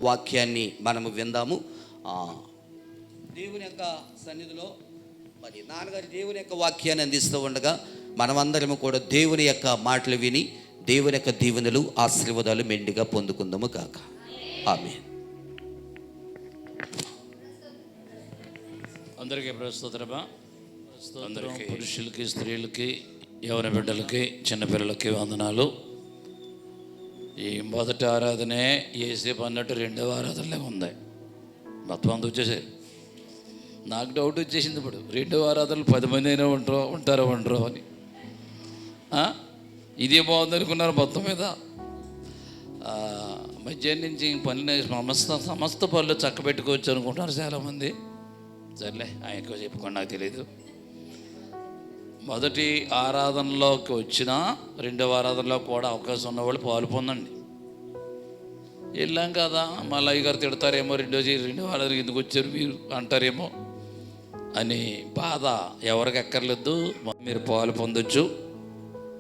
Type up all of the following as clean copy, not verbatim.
వాక్యాన్ని మనము విందాము. దేవుని యొక్క సన్నిధిలో మరి నాన్నగారు దేవుని యొక్క వాక్యాన్ని అందిస్తూ ఉండగా మనమందరము కూడా దేవుని యొక్క మాటలు విని దేవుని యొక్క దీవెనలు ఆశీర్వాదాలు మెండుగా పొందుకుందాము కాక. ఆమేన్. అందరికీ స్తోత్రమా. అందరికీ, పురుషులకి, స్త్రీలకి, యవన బిడ్డలకి, చిన్నపిల్లలకి వందనాలు. ఈ మొదటి ఆరాధనే ఏసేపు అన్నట్టు రెండవ ఆరాధనలే ఉంది. మొత్తం అంతా వచ్చేసారు. నాకు డౌట్ వచ్చేసింది. ఇప్పుడు రెండవ ఆరాధనలు 10 మంది అయినా ఉంటారో అని. ఇదే బాగుంది అనుకున్నారు. మొత్తం మీద మధ్యాహ్నం నుంచి పనులు సమస్త పనులు చక్క పెట్టుకోవచ్చు అనుకుంటున్నారు చాలామంది. సర్లే, ఆయన ఎక్కువ చెప్పుకోండి, నాకు తెలీదు. మొదటి ఆరాధనలోకి వచ్చినా రెండవ ఆరాధనలో కూడా అవకాశం ఉన్నవాళ్ళు పాలు పొందండి. వెళ్ళాం కదా, మళ్ళీ అయ్యగారు తిడతారేమో, రెండవ ఆరాధనకి ఎందుకు వచ్చారు మీరు అంటారేమో అని బాధ ఎవరికి ఎక్కర్లేదు. మీరు పాలు పొందొచ్చు.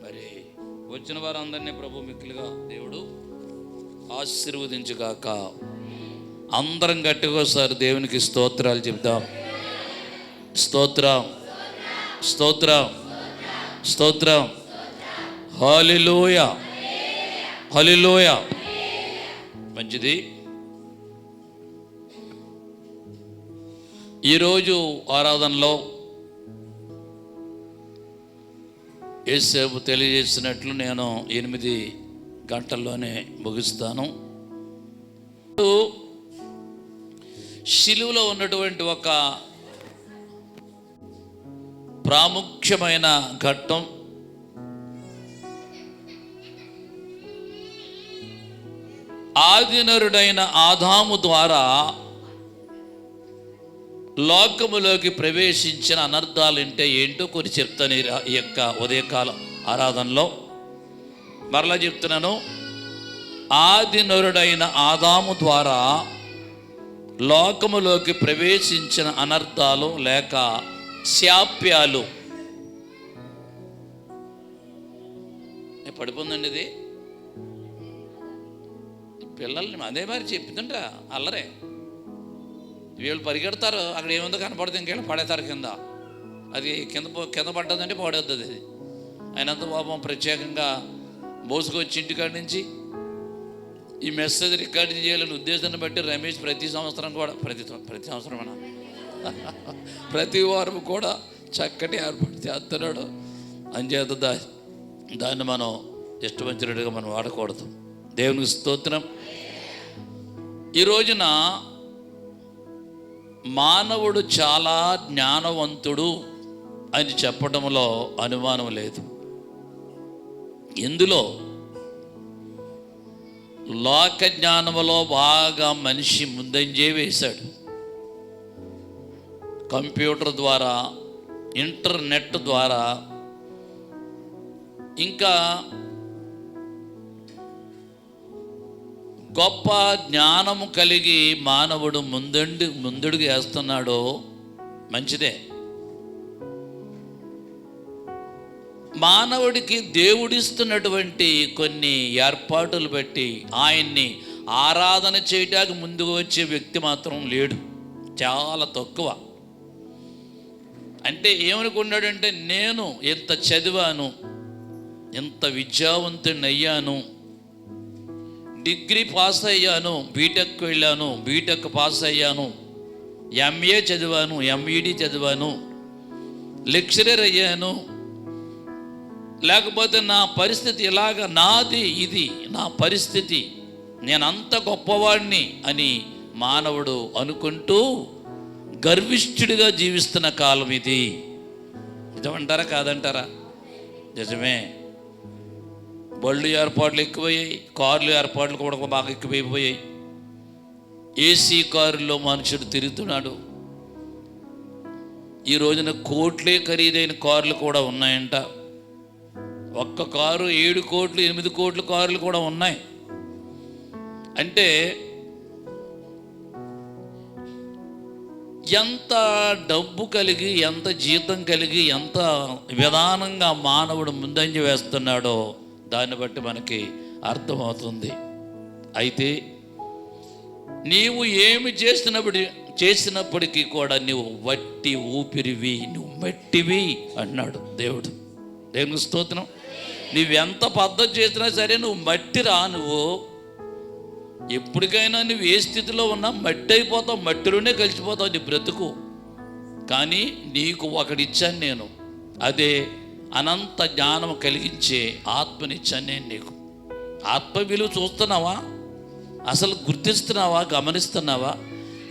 మరి వచ్చిన వారందరినీ ప్రభు మిక్కులుగా దేవుడు ఆశీర్వదించుగాక. అందరం గట్టిగా ఒకసారి దేవునికి స్తోత్రాలు చెప్దాం. స్తోత్రం, స్తోత్రం, స్తోత్రం. హల్లెలూయా, హల్లెలూయా. మంచిది. ఈరోజు ఆరాధనలో యేసేపు తెలియజేసినట్లు నేను 8 గంటల్లోనే ముగిస్తాను. శిలువలో ఉన్నటువంటి ఒక ప్రాముఖ్యమైన ఘట్టం ఆదినరుడైన ఆదాము ద్వారా లోకములోకి ప్రవేశించిన అనర్థాలు అంటే ఏంటో కొన్ని చెప్తాను ఈ యొక్క ఉదయకాలం ఆరాధనలో. మరలా చెప్తున్నాను. ఆదినరుడైన ఆదాము ద్వారా లోకములోకి ప్రవేశించిన అనర్థాలు లేక శాప్యాలు. పడిపోందండి ఇది. పిల్లల్ని అదే మరి చెప్తుంటా అల్లరే. వీళ్ళు పరిగెడతారు, అక్కడ ఏముందో కనపడితే ఇంకేళ్ళు పడేస్తారు కింద. అది కింద పడ్డదంటే పడేస్తుంది. అది అయినంత పాపం ప్రత్యేకంగా మోసుకొచ్చి ఇంటికాడి నుంచి ఈ మెసేజ్ రికార్డింగ్ చేయాలని ఉద్దేశాన్ని బట్టి రమేష్ ప్రతి సంవత్సరం కూడా ప్రతి సంవత్సరం ప్రతి వారం కూడా చక్కటి ఏర్పాటు చేస్తున్నాడు. అంచేత దాన్ని మనం ఇష్టవంతుడిగా మనం వాడకూడదు. దేవునికి స్తోత్రం. ఈ రోజున మానవుడు చాలా జ్ఞానవంతుడు అని చెప్పడంలో అనుమానం లేదు. ఇందులో లోక జ్ఞానములో బాగా మనిషి ముందంజే వేశాడు. కంప్యూటర్ ద్వారా, ఇంటర్నెట్ ద్వారా, ఇంకా గొప్ప జ్ఞానము కలిగి మానవుడు ముందడుగు వేస్తున్నాడో మంచిదే. మానవుడికి దేవుడిస్తున్నటువంటి కొన్ని ఏర్పాటులు బట్టి ఆయన్ని ఆరాధన చేయడానికి ముందుకు వచ్చే వ్యక్తి మాత్రం లేడు, చాలా తక్కువ. అంటే ఏమనుకున్నాడంటే, నేను ఎంత చదివాను, ఎంత విద్యావంతుడిని అయ్యాను, డిగ్రీ పాస్ అయ్యాను, బీటెక్ వెళ్ళాను, బీటెక్ పాస్ అయ్యాను, ఎంఏ చదివాను, ఎంఈడి చదివాను, లెక్చరర్ అయ్యాను, లేకపోతే నా పరిస్థితి ఇలాగ, నాది ఇది నా పరిస్థితి, నేనంత గొప్పవాడిని అని మానవుడు అనుకుంటూ గర్విష్ఠుడిగా జీవిస్తున్న కాలం ఇది. నిజమంటారా కాదంటారా? నిజమే. బళ్ళు ఏర్పాట్లు ఎక్కువయ్యాయి, కార్లు ఏర్పాట్లు కూడా బాగా ఎక్కువైపోయాయి. ఏసీ కారులో మనుషుడు తిరుగుతున్నాడు. ఈ రోజున కోట్లే ఖరీదైన కార్లు కూడా ఉన్నాయంట. ఒక్క కారు 7 కోట్లు 8 కోట్ల కార్లు కూడా ఉన్నాయి. అంటే ఎంత డబ్బు కలిగి, ఎంత జీతం కలిగి, ఎంత విధానంగా మానవుడు ముందంజ వేస్తున్నాడో దాన్ని బట్టి మనకి అర్థమవుతుంది. అయితే నీవు ఏమి చేసినప్పటికీ కూడా నువ్వు వట్టి ఊపిరివి, నువ్వు మట్టివి అన్నాడు దేవుడు. దేవునికి స్తోత్రం. నువ్వెంత పద్ధతి చేసినా సరే నువ్వు మట్టిరా. నువ్వు ఎప్పటికైనా నువ్వు ఏ స్థితిలో ఉన్నా మట్టి అయిపోతావు, మట్టిలోనే కలిసిపోతావు నీ బ్రతుకు. కానీ నీకు ఒకటిచ్చాను నేను, అదే అనంత జ్ఞానం కలిగించే ఆత్మనిచ్చాను నేను నీకు. ఆత్మ విలువ చూస్తున్నావా? అసలు గుర్తిస్తున్నావా? గమనిస్తున్నావా?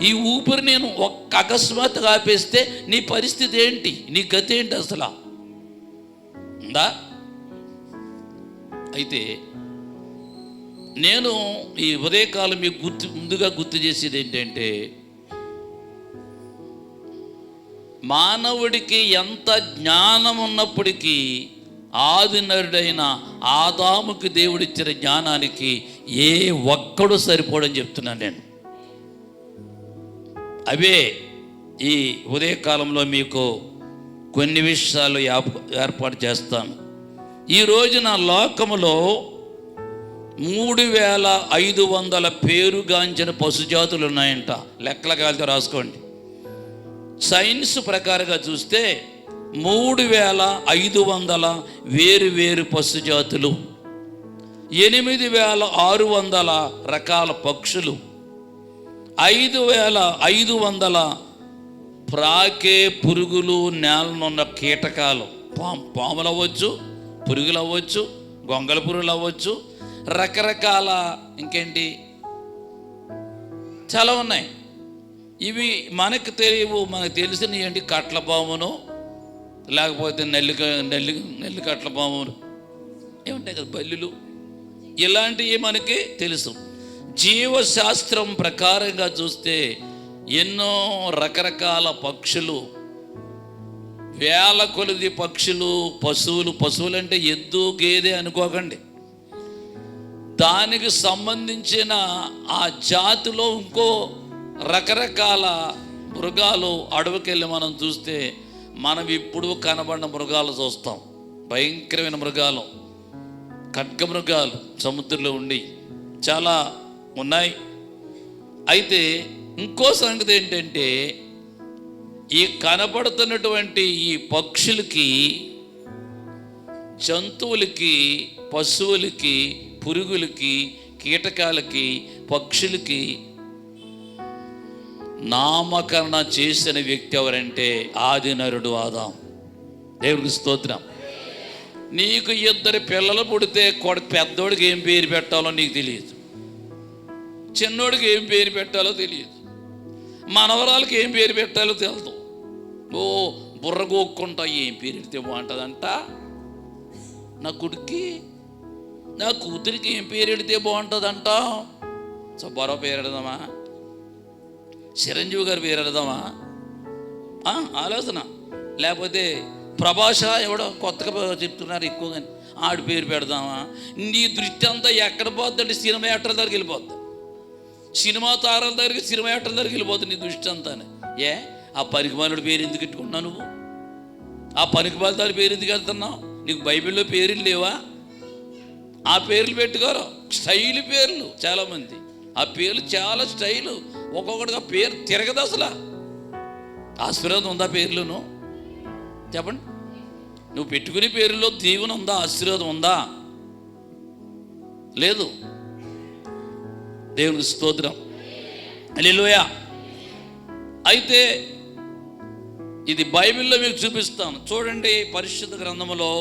ఈ ఊపిరి నేను ఒక్క అకస్మాత్తుగా ఆపేస్తే నీ పరిస్థితి ఏంటి? నీ గతి ఏంటి అసలు ఉందా? అయితే నేను ఈ ఉదయకాలం మీకు ముందుగా గుర్తు చేసేది ఏంటంటే, మానవుడికి ఎంత జ్ఞానం ఉన్నప్పటికీ ఆదినరుడైన ఆదాముకి దేవుడిచ్చిన జ్ఞానానికి ఏ ఒక్కడు సరిపోడని చెప్తున్నాను నేను. అవే ఈ ఉదయకాలంలో మీకు కొన్ని విషయాలు ఏర్పాటు చేస్తాను. ఈ రోజున లోకములో 3500 పేరుగాంచిన పశుజాతులు ఉన్నాయంట. లెక్కలకాలతో రాసుకోండి. సైన్స్ ప్రకారంగా చూస్తే 3500 వేరు పశుజాతులు, 8600 రకాల పక్షులు, 5500 ప్రాకే పురుగులు, నేలనున్న కీటకాలు, పాములు అవ్వచ్చు, పురుగులు అవ్వచ్చు, గొంగళ పురుగులు అవ్వచ్చు, రకరకాల ఇంకేంటి చాలా ఉన్నాయి. ఇవి మనకు తెలియవు. మనకు తెలిసినవి ఏంటి? కట్ల పామును, లేకపోతే నెల్లి కట్ల పామును ఏముంటాయి కదా, బల్లులు, ఇలాంటివి మనకి తెలుసు. జీవశాస్త్రం ప్రకారంగా చూస్తే ఎన్నో రకరకాల పక్షులు, వేల కొలది పక్షులు, పశువులు అంటే ఎద్దు గేదె అనుకోకండి. దానికి సంబంధించిన ఆ జాతిలో ఇంకో రకరకాల మృగాలు అడవికెళ్ళి మనం చూస్తే మనం ఇప్పుడు కనబడిన మృగాలు చూస్తాం. భయంకరమైన మృగాలు, ఖడ్గ మృగాలు సముద్రంలో ఉండి చాలా ఉన్నాయి. అయితే ఇంకో సంగతి ఏంటంటే, ఈ కనబడుతున్నటువంటి ఈ పక్షులకి, జంతువులకి, పశువులకి, పురుగులకి, కీటకాలకి, పక్షులకి నామకరణ చేసిన వ్యక్తి ఎవరంటే ఆదినరుడు ఆదాం. దేవుడికి స్తోత్రం. నీకు 2 పిల్లలు పుడితే పెద్దోడికి ఏం పేరు పెట్టాలో నీకు తెలియదు, చిన్నోడికి ఏం పేరు పెట్టాలో తెలియదు, మనవరాలకి ఏం పేరు పెట్టాలో తెలుసు. ఓ బుర్రగోక్కుంటా ఏం పేరు పెడితే బాగుంటుందంట, నా కొడుక్కి నా కూతురికి ఏం పేరు పెడితే బాగుంటుందంట. సుబ్బారావు పేరు పెడదామా, చిరంజీవి గారి పేరు పెడదామా ఆలోచన. లేకపోతే ప్రభాష ఎవడో కొత్తగా చెప్తున్నారు ఎక్కువగా, ఆడి పేరు పెడదామా. నీ దృష్టి అంతా ఎక్కడ పోద్దంటే సినిమా యాక్టర్ల దగ్గరికి వెళ్ళిపోద్ది, సినిమా తారల దగ్గరికి, సినిమా యాక్టర్ల దగ్గరికి వెళ్ళిపోతుంది నీ దృష్టి అంతా. ఏ ఆ పనికిమాలుడి పేరు ఎందుకు పెట్టుకున్నావు నువ్వు? ఆ పనికిమాల దాని పేరు ఎందుకు వెళ్తున్నావు? నీకు బైబిల్లో పేర్లు లేవా? ఆ పేర్లు పెట్టుకోరు, స్టైల్ పేర్లు. చాలామంది ఆ పేర్లు చాలా స్టైలు, ఒక్కొక్కటిగా పేరు తిరగదు అసలు. ఆశీర్వాదం ఉందా పేర్లోను? చెప్పండి. నువ్వు పెట్టుకునే పేరులో దీవెన ఉందా? ఆశీర్వాదం ఉందా? లేదు. దేవునికి స్తోత్రం. హల్లెలూయా. అయితే ఇది బైబిల్లో మీకు చూపిస్తాను. చూడండి, పరిశుద్ధ గ్రంథములో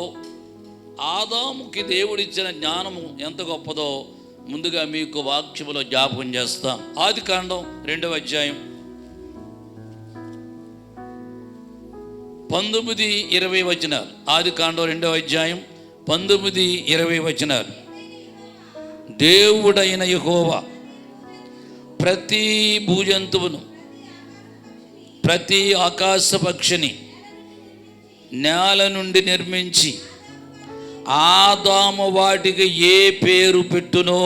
ఆదాముకి దేవుడిచ్చిన జ్ఞానము ఎంత గొప్పదో ముందుగా మీకు వాక్యములో జ్ఞాపకం చేస్తాం. ఆదికాండం 2వ అధ్యాయం 19-20 వచనాలు. ఆదికాండం 2వ అధ్యాయం 19-20 వచనాలు. దేవుడైన యెహోవా ప్రతి భూజంతువును, ప్రతి ఆకాశ పక్షిని నేల నుండి నిర్మించి ఆదాము వాటికి ఏ పేరు పెట్టునో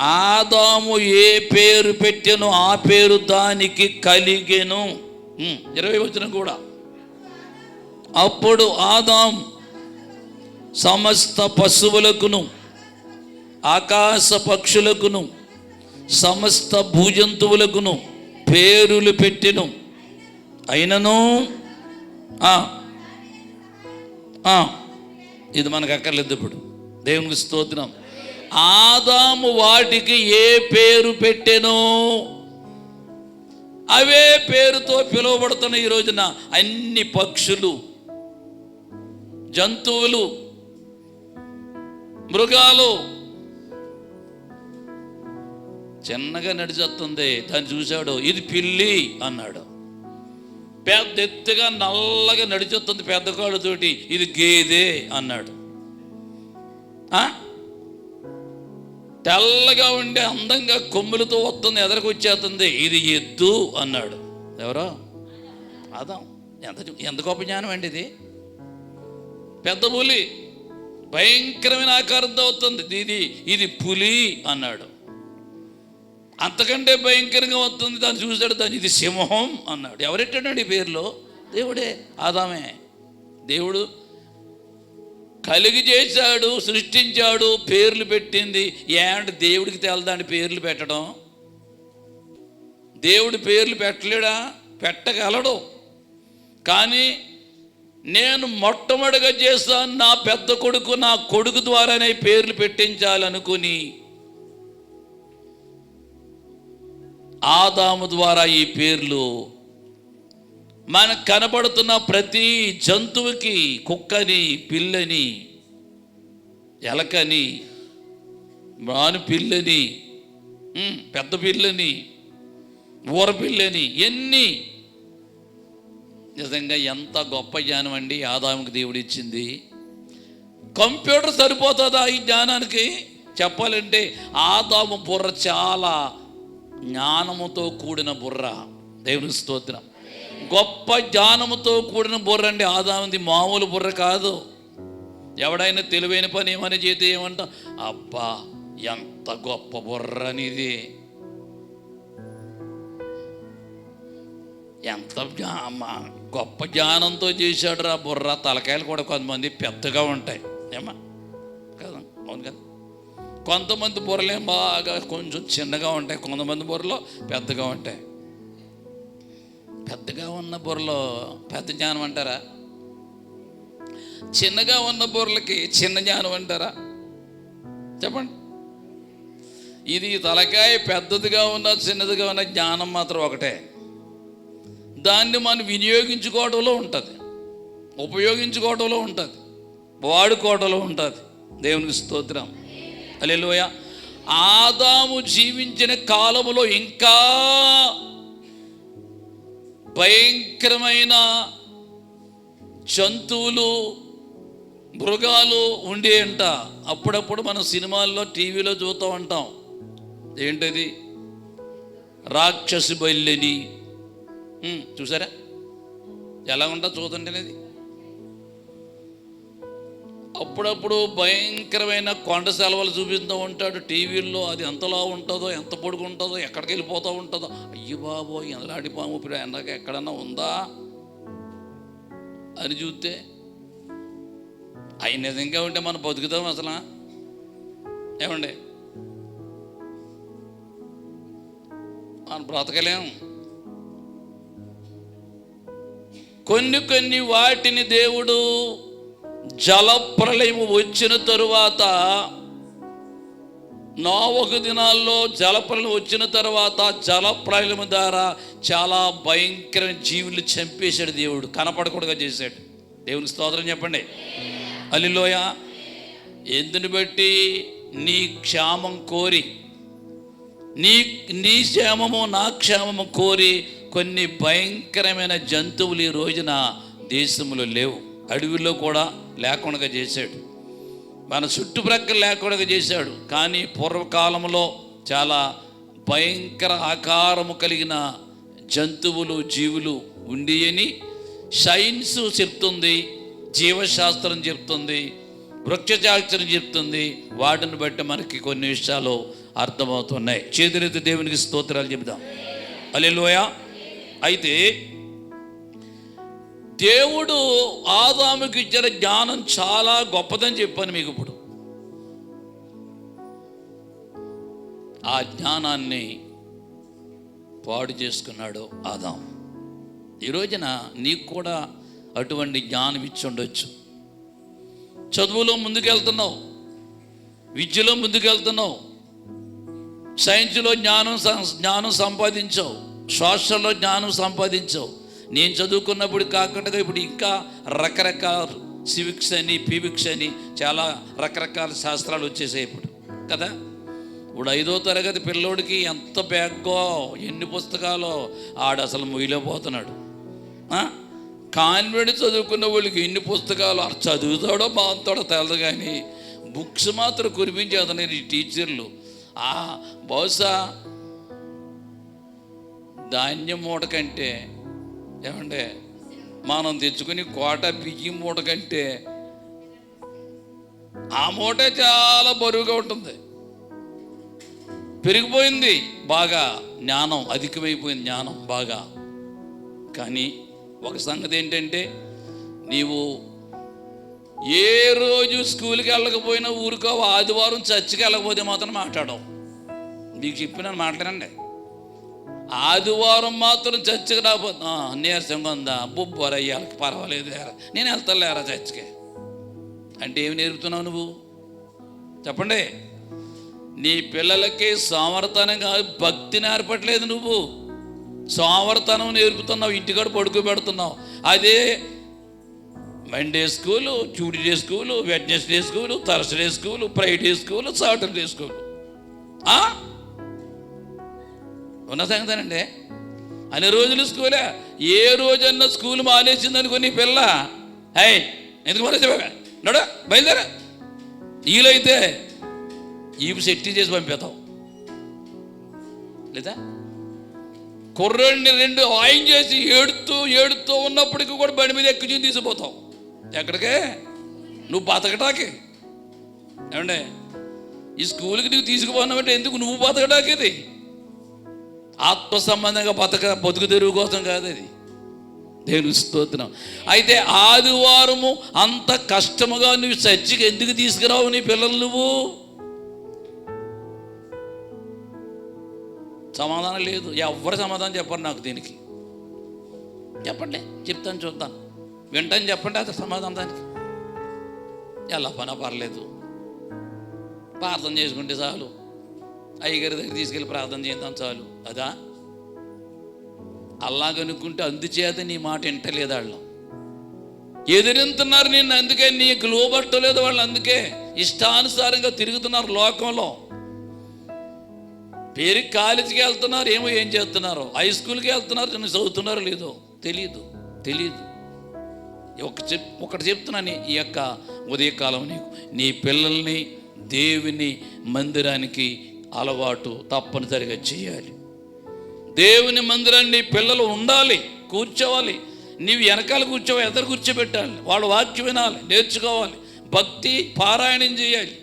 ఆదాము ఏ పేరు పెట్టెనో ఆ పేరు దానికి కలిగెను. 20 వచనం కూడా. అప్పుడు ఆదాము సమస్త పశువులకును ఆకాశ పక్షులకును సమస్త భూజంతువులకును పేరులు పెట్టెను. అయినను ఇది మనకు అక్కర్లేదు. ఇప్పుడు దేవునికి స్తోత్రం. ఆదాము వాటికి ఏ పేరు పెట్టెనో అవే పేరుతో పిలువబడుతున్న ఈ రోజున అన్ని పక్షులు, జంతువులు, మృగాలు. చిన్నగా నడిచేస్తుంది, దాన్ని చూశాడు, ఇది పిల్లి అన్నాడు. పెద్ద ఎత్తుగా నల్లగా నడిచేస్తుంది పెద్ద కాళ్ళతోటి, ఇది గేదె అన్నాడు. తెల్లగా ఉండే అందంగా కొమ్ములతో వస్తుంది, ఎదరికి వచ్చేస్తుంది, ఇది ఎద్దు అన్నాడు. ఎవరో ఆదాం. ఎంత గొప్ప జ్ఞానం అండి ఇది. పెద్ద పులి భయంకరమైన ఆకారంతో వస్తుంది, ఇది పులి అన్నాడు. అంతకంటే భయంకరంగా వస్తుంది, దాన్ని చూశాడు, దాన్ని ఇది సింహం అన్నాడు. ఎవరెట్టాడు ఈ పేర్లో? దేవుడే, ఆదామే. దేవుడు కలిగి చేశాడు, సృష్టించాడు, పేర్లు పెట్టింది. ఏంటి దేవుడికి తెలదాండి పేర్లు పెట్టడం? దేవుడు పేర్లు పెట్టలేడా? పెట్టగలడు. కానీ నేను మొట్టమొదటిగా చేస్తాను, నా పెద్ద కొడుకు, నా కొడుకు ద్వారానే పేర్లు పెట్టించాలనుకుని ఆదాము ద్వారా ఈ పేర్లు మనకు కనబడుతున్న ప్రతి జంతువుకి, కుక్కని, పిల్లని, ఎలకని, మాను పిల్లని, పెద్ద పిల్లని, ఊర పిల్లని, ఎన్ని. నిజంగా ఎంత గొప్ప జ్ఞానం అండి ఆదాముకి దేవుడు ఇచ్చింది. కంప్యూటర్ సరిపోతుందా ఈ జ్ఞానానికి? చెప్పాలంటే ఆదాము బుర్ర చాలా జ్ఞానముతో కూడిన బుర్ర. దేవుని స్తోత్రం. గొప్ప జ్ఞానముతో కూడిన బుర్ర అండి ఆదాముది, మామూలు బుర్ర కాదు. ఎవడైనా తెలివైన పని ఏమని చేస్తే ఏమంటాం, అబ్బా ఎంత గొప్ప బుర్ర అనేది, ఎంత గొప్ప జ్ఞానంతో చేశాడు రా బుర్ర. తలకాయలు కూడా కొంతమంది పెద్దగా ఉంటాయి, ఏమా కదా? అవును కదా. కొంతమంది బుర్రలేం బాగా కొంచెం చిన్నగా ఉంటాయి, కొంతమంది బుర్రలో పెద్దగా ఉంటాయి. పెద్దగా ఉన్న బుర్రలో పెద్ద జ్ఞానం అంటారా? చిన్నగా ఉన్న బుర్రలకి చిన్న జ్ఞానం అంటారా? చెప్పండి. ఇది తలకాయ పెద్దదిగా ఉన్న చిన్నదిగా ఉన్న జ్ఞానం మాత్రం ఒకటే. దాన్ని మనం వినియోగించుకోవడంలో ఉంటుంది, ఉపయోగించుకోవడంలో ఉంటుంది, వాడుకోవడంలో ఉంటుంది. దేవునికి స్తోత్రం. హల్లెలూయా. ఆదాము జీవించిన కాలములో ఇంకా భయంకరమైన జంతువులు, మృగాలు ఉండేయంట. అప్పుడప్పుడు మనం సినిమాల్లో, టీవీలో చూస్తూ ఉంటాం. ఏంటది? రాక్షసి బయలుని. చూసారా ఎలా ఉంటుందో? చూడండి. అప్పుడప్పుడు భయంకరమైన కొండ సెలవులు చూపిస్తూ ఉంటాడు టీవీల్లో. అది ఎంతలా ఉంటుందో, ఎంత పొడుగు ఉంటుందో, ఎక్కడికి వెళ్ళిపోతూ ఉంటుందో. అయ్యి బాబో, ఎలాంటి పాము ఇప్పుడు ఎండక ఎక్కడన్నా ఉందా అని చూస్తే అవి నిజంగా ఉంటే మనం బతుకుతాం అసలు? ఏమండి, మనం బ్రతకలేం. కొన్ని వాటిని దేవుడు జలప్రళయం వచ్చిన తరువాత, నోవహు దినాల్లో జలప్రళయం వచ్చిన తర్వాత జలప్రళయం ద్వారా చాలా భయంకరమైన జీవులు చంపేశాడు దేవుడు, కనపడకూడగా చేశాడు. దేవుని స్తోత్రం చెప్పండి. హల్లెలూయా. ఎందుని బట్టి? నీ క్షేమం కోరి, నీ క్షేమము నా క్షేమము కోరి కొన్ని భయంకరమైన జంతువులు ఈ రోజున దేశంలో లేవు. అడవిలో కూడా లేకుండా చేశాడు, మన చుట్టుప్రక్కల లేకుండా చేశాడు. కానీ పూర్వకాలంలో చాలా భయంకర ఆకారము కలిగిన జంతువులు, జీవులు ఉండి అని సైన్స్ చెప్తుంది, జీవశాస్త్రం చెప్తుంది, వృక్షశాస్త్రం చెప్తుంది. వాటిని బట్టి మనకి కొన్ని విషయాలు అర్థమవుతున్నాయి. చేతులెత్తి దేవునికి స్తోత్రాలు చెబుదాం. హల్లెలూయా. అయితే దేవుడు ఆదాముకి ఇచ్చిన జ్ఞానం చాలా గొప్పదని చెప్పాను మీకు. ఇప్పుడు ఆ జ్ఞానాన్ని పాడు చేసుకున్నాడు ఆదాం. ఈ రోజున నీకు కూడా అటువంటి జ్ఞానం ఇచ్చి ఉండొచ్చు. చదువులో ముందుకెళ్తున్నావు, విద్యలో ముందుకెళ్తున్నావు, సైన్స్లో జ్ఞానం సంపాదించావు, సోషల్లో జ్ఞానం సంపాదించావు. నేను చదువుకున్నప్పుడు కాకుండా ఇప్పుడు ఇంకా రకరకాల సివిక్స్ అని, పీవిక్స్ అని చాలా రకరకాల శాస్త్రాలు వచ్చేసాయి ఇప్పుడు కదా. ఇప్పుడు 5వ తరగతి పిల్లోడికి ఎంత బ్యాగ్గో, ఎన్ని పుస్తకాలో ఆడు అసలు మొయ్యలేకపోతున్నాడు. కాన్వెంట్ చదువుకున్న వాళ్ళకి ఎన్ని పుస్తకాలు చదువుతాడో బాగుతాడో తెలదు, కానీ బుక్స్ మాత్రం కురిపించేతనే ఈ టీచర్లు. బహుశా ధాన్యం మూట కంటే, ఏమంటే మనం తెచ్చుకుని కోట బియ్యం మూట కంటే ఆ మూటే చాలా బరువుగా ఉంటుంది. పెరిగిపోయింది బాగా, జ్ఞానం అధికమైపోయింది, జ్ఞానం బాగా. కానీ ఒక సంగతి ఏంటంటే, నీవు ఏ రోజు స్కూల్కి వెళ్ళకపోయినా ఊరుకో, ఆదివారం చర్చికి వెళ్ళకపోతే మాత్రం మాట్లాడవు. మీకు చెప్పినాను మాట్లాడండి. ఆదివారం మాత్రం చర్చికి రాకపోతే నీరసంగా ఉందా, బొబ్బరయ్యాలకి పర్వాలేదు లేరా, నేను వెళ్తాలేరా చర్చికి అంటే ఏమి నేర్పుతున్నావు నువ్వు చెప్పండి? నీ పిల్లలకి సోమర్తనం కాదు, భక్తి నేర్పట్లేదు. నువ్వు సోమర్తనం నేర్పుతున్నావు, ఇంటికాడ పడుకోబెడుతున్నావు. అదే Monday school, Tuesday school, Wednesday school, Thursday school, Friday school, Saturday school. ఉన్న సంగతేనండి. అన్ని రోజులు స్కూలే. ఏ రోజన్నా స్కూల్ మానేసింది అనుకో నీ పిల్ల, ఎందుకు మానేసి నడు బయలుదేరా, వీలైతే ఈపు సెట్టి చేసి పంపిస్తావు, లేదా కుర్రాడిని 2 ఆయిన్ చేసి ఏడుతూ ఉన్నప్పటికీ కూడా బండి మీద ఎక్కించి తీసుకుపోతావు. ఎక్కడికే? నువ్వు బతకటాకి. ఏమంటే ఈ స్కూల్కి నువ్వు తీసుకుపోయినావంటే ఎందుకు? నువ్వు బతకటాకి. ఇది ఆత్మ సంబంధంగా బతుకు తెరువు కోసం కాదు, అది దేవుని స్తోత్రం. అయితే ఆదివారము అంత కష్టముగా నువ్వు చర్చికి ఎందుకు తీసుకురావు నీ పిల్లలు? నువ్వు సమాధానం లేదు. ఎవరు సమాధానం చెప్పరు నాకు దీనికి. చెప్పండి, చెప్తాను, చూద్దాను, వింటాను, చెప్పండి అది సమాధానం. దానికి ఎలా పనా పర్లేదు, ప్రార్థన చేసుకుంటే చాలు, అయ్యగారి దగ్గర తీసుకెళ్ళి ప్రార్థన చేద్దాం చాలు. అదా అలాగనుకుంటే అందుచేత నీ మాట వింటలేదు. వాళ్ళు ఎదిరింతున్నారు నిన్ను, అందుకే నీకు లోబట్టలేదు వాళ్ళు. అందుకే ఇష్టానుసారంగా తిరుగుతున్నారు లోకంలో. పేరుకి కాలేజీకి వెళ్తున్నారు, ఏం చేస్తున్నారు, హై స్కూల్కి వెళ్తున్నారు, నేను చదువుతున్నారో లేదో తెలియదు. ఒకటి చెప్తున్నాను, ఈ యొక్క ఉదయకాలం నీకు నీ పిల్లల్ని దేవుని మందిరానికి అలవాటు తప్పనిసరిగా చేయాలి. దేవుని మందిరాన్ని పిల్లలు ఉండాలి, కూర్చోవాలి. నీవు వెనకాల కూర్చోవాలి, ఎదురు కూర్చోబెట్టాలి, వాళ్ళు వాక్యం వినాలి, నేర్చుకోవాలి, భక్తి పారాయణం చేయాలి,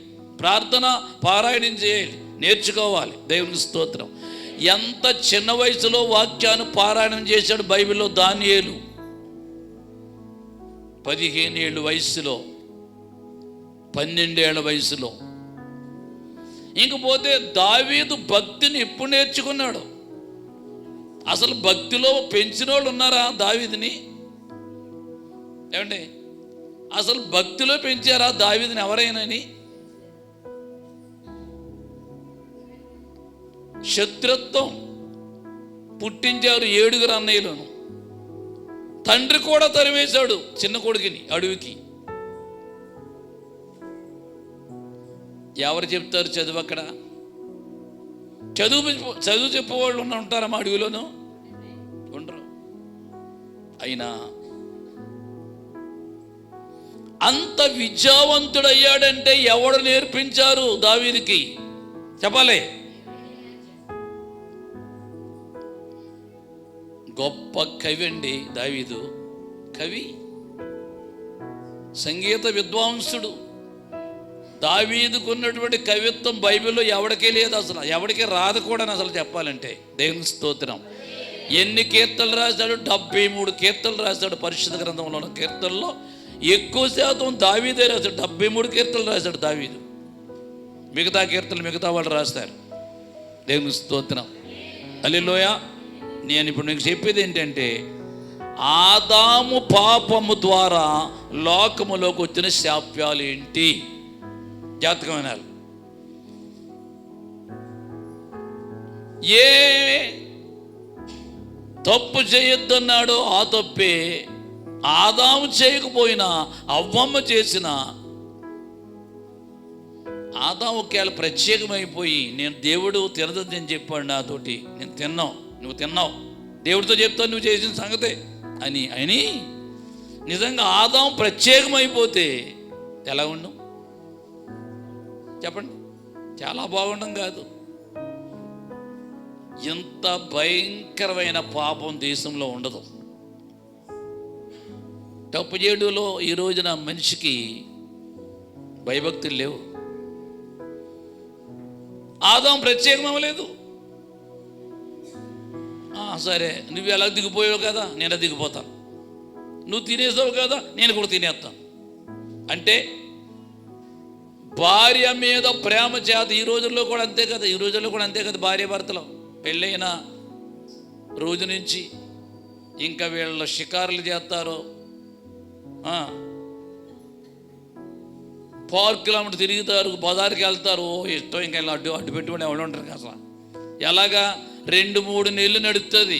ప్రార్థన పారాయణం చేయాలి, నేర్చుకోవాలి. దేవుని స్తోత్రం. ఎంత చిన్న వయసులో వాక్యాన్ని పారాయణం చేశాడు బైబిల్లో దానియేలు. 15 ఏళ్ళ వయసులో, 12 ఏళ్ల వయసులో. ఇంకపోతే దావీదు భక్తిని ఎప్పుడు నేర్చుకున్నాడు? అసలు భక్తిలో పెంచిన వాళ్ళు ఉన్నారా దావీదుని? ఏమండి, అసలు భక్తిలో పెంచారా దావీదుని ఎవరైనాని? శత్రుత్వం పుట్టించారు 7 అన్నయ్యలను. తండ్రి కూడా తరివేశాడు చిన్న కొడుకుని అడవికి. ఎవరు చెప్తారు చదువు అక్కడ? చదువు చెప్పేవాళ్ళు ఉంటారా మా అడవిలోనూ? ఉండరు. అయినా అంత విద్యావంతుడయ్యాడంటే ఎవడు నేర్పించారు దావీదుకి? చెప్పాలి. గొప్ప కవి అండి దావీదు. కవి, సంగీత విద్వాంసుడు. దావీదుకున్నటువంటి కవిత్వం బైబిల్లో ఎవరికే లేదు, అసలు ఎవరికి రాదు కూడా అసలు చెప్పాలంటే. దేవుని స్తోత్రం. ఎన్ని కీర్తనలు రాశాడు? 73 కీర్తనలు రాశాడు. పరిశుద్ధ గ్రంథంలో ఉన్న కీర్తనలో ఎక్కువ శాతం దావీదే రాశాడు. 73 కీర్తనలు రాశాడు దావీదు. మిగతా కీర్తనలు మిగతా వాళ్ళు రాస్తారు. దేవుని స్తోత్రం. హల్లెలూయా. నేను ఇప్పుడు నీకు చెప్పేది ఏంటంటే, ఆదాము పాపము ద్వారా లోకములోకి వచ్చిన శాప్యాలు ఏంటి? జాతకం వినాలి. ఏ తప్పు చేయొద్దన్నాడో ఆ తప్పే ఆదాము చేయకపోయినా అవ్వమ్మ చేసిన. ఆదాము ఒకవేళ ప్రత్యేకమైపోయి నేను దేవుడు తినదని చెప్పాడు నాతోటి, నేను తిన్నావు, నువ్వు తిన్నావు, దేవుడితో చెప్తాను నువ్వు చేసిన సంగతే అని నిజంగా ఆదాము ప్రత్యేకమైపోతే ఎలా ఉండం? చెప్పండి. చాలా బాగుండం కాదు. ఎంత భయంకరమైన పాపం దేశంలో ఉండదు. తప్పు చేయడంలో ఈ రోజున మనిషికి భయభక్తులు లేవు. ఆదాం ప్రత్యేకం అవ్వలేదు. సరే, నువ్వు ఎలా దిగిపోయావు కదా, నేను దిగిపోతాను. నువ్వు తినేసావు కదా, నేను కూడా తినేస్తాను. అంటే భార్య మీద ప్రేమ చేత ఈ రోజుల్లో కూడా అంతే కదా. ఈ రోజుల్లో కూడా అంతే కదా. భార్య భర్తలు పెళ్ళైన రోజు నుంచి ఇంకా వీళ్ళ షికారులు చేస్తారు, పార్కులు తిరుగుతారు, బజార్కి వెళ్తారు. ఇష్టం ఇంకా అడ్డు పెట్టుకుని ఎవరు ఉంటారు కదా. అసలు ఎలాగా 2-3 నెలలు నడుస్తుంది.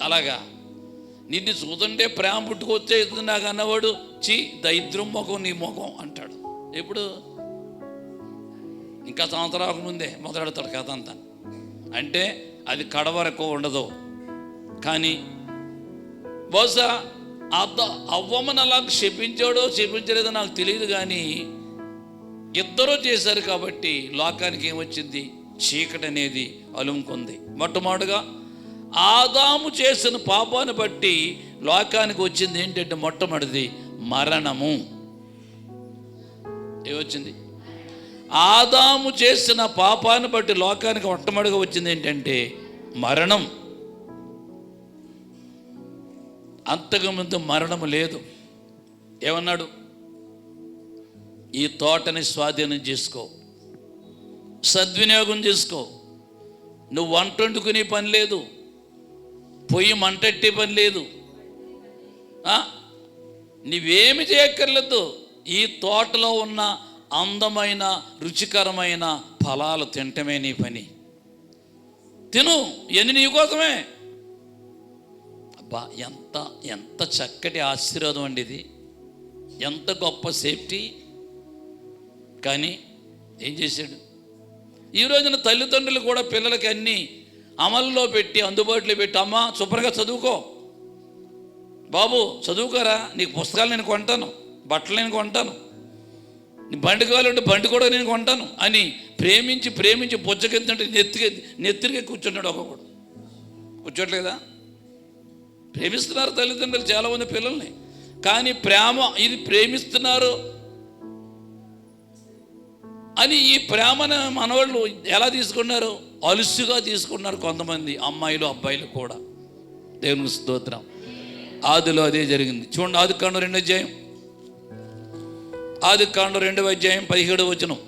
అలాగా నిన్ను చూస్తుంటే ప్రేమ పుట్టుకొచ్చేస్తుంది నాకు అన్నవాడు, చీ దరిద్రం ముఖం నీ ముఖం అంటాడు. ఎప్పుడు? ఇంకా సంవత్సరాలకు ముందే మొదలెడతాడు కథ అంతా. అంటే అది కడవరకు ఉండదు. కానీ బహుశా అవ్వమని అలా క్షపించాడో క్షపించలేదో నాకు తెలియదు, కానీ ఇద్దరూ చేశారు కాబట్టి లోకానికి ఏమొచ్చింది? చీకటి అనేది అలుముకుంది. మొట్టమొదటిగా ఆదాము చేసిన పాపాన్ని బట్టి లోకానికి వచ్చింది ఏంటంటే మొట్టమొదటిది మరణము. ఏమొచ్చింది? ఆదాము చేసిన పాపాన్ని బట్టి లోకానికి మొట్టమొదటిగా వచ్చింది ఏంటంటే మరణం. అంతకుముందు మరణము లేదు. ఏమన్నాడు? ఈ తోటని స్వాధీనం చేసుకో, సద్వినియోగం చేసుకో. నువ్వు వంట వండుకునే పని లేదు, పొయ్యి మంటెట్టే పని లేదు, నువ్వేమి చేయక్కర్లేదు. ఈ తోటలో ఉన్న అందమైన రుచికరమైన ఫలాలు తినటమే నీ పని. తిను, ఎన్ని నీ కోసమే. అబ్బా, ఎంత ఎంత చక్కటి ఆశీర్వాదం అండి ఇది, ఎంత గొప్ప సేఫ్టీ. కానీ ఏం చేశాడు? ఈ రోజున తల్లిదండ్రులు కూడా పిల్లలకి అన్నీ అమల్లో పెట్టి అందుబాటులో పెట్టి, అమ్మ శుభ్రంగా చదువుకో, బాబు చదువుకోరా, నీకు పుస్తకాలు నేను కొంటాను, బట్టలు నేను కొంటాను, నీ బండి కావాలంటే బండి కూడా నేను కొంటాను అని ప్రేమించి ప్రేమించి బుజ్జకెత్తుంటే నెత్తిరిగే కూర్చున్నాడు. ఒక్కొక్కడు కూర్చోట్లేదా? ప్రేమిస్తున్నారు తల్లిదండ్రులు చాలామంది పిల్లల్ని. కానీ ప్రేమ ఇది ప్రేమిస్తున్నారు అని ఈ ప్రేమను మనవాళ్ళు ఎలా తీసుకున్నారు? అలుసుగా తీసుకున్నారు కొంతమంది అమ్మాయిలు అబ్బాయిలు కూడా. దేవునికి స్తోత్రం. ఆదిలో అదే జరిగింది. చూడండి, ఆదికాండం 2వ అధ్యాయం, ఆదికాండం 2వ అధ్యాయం 17వ వచనం.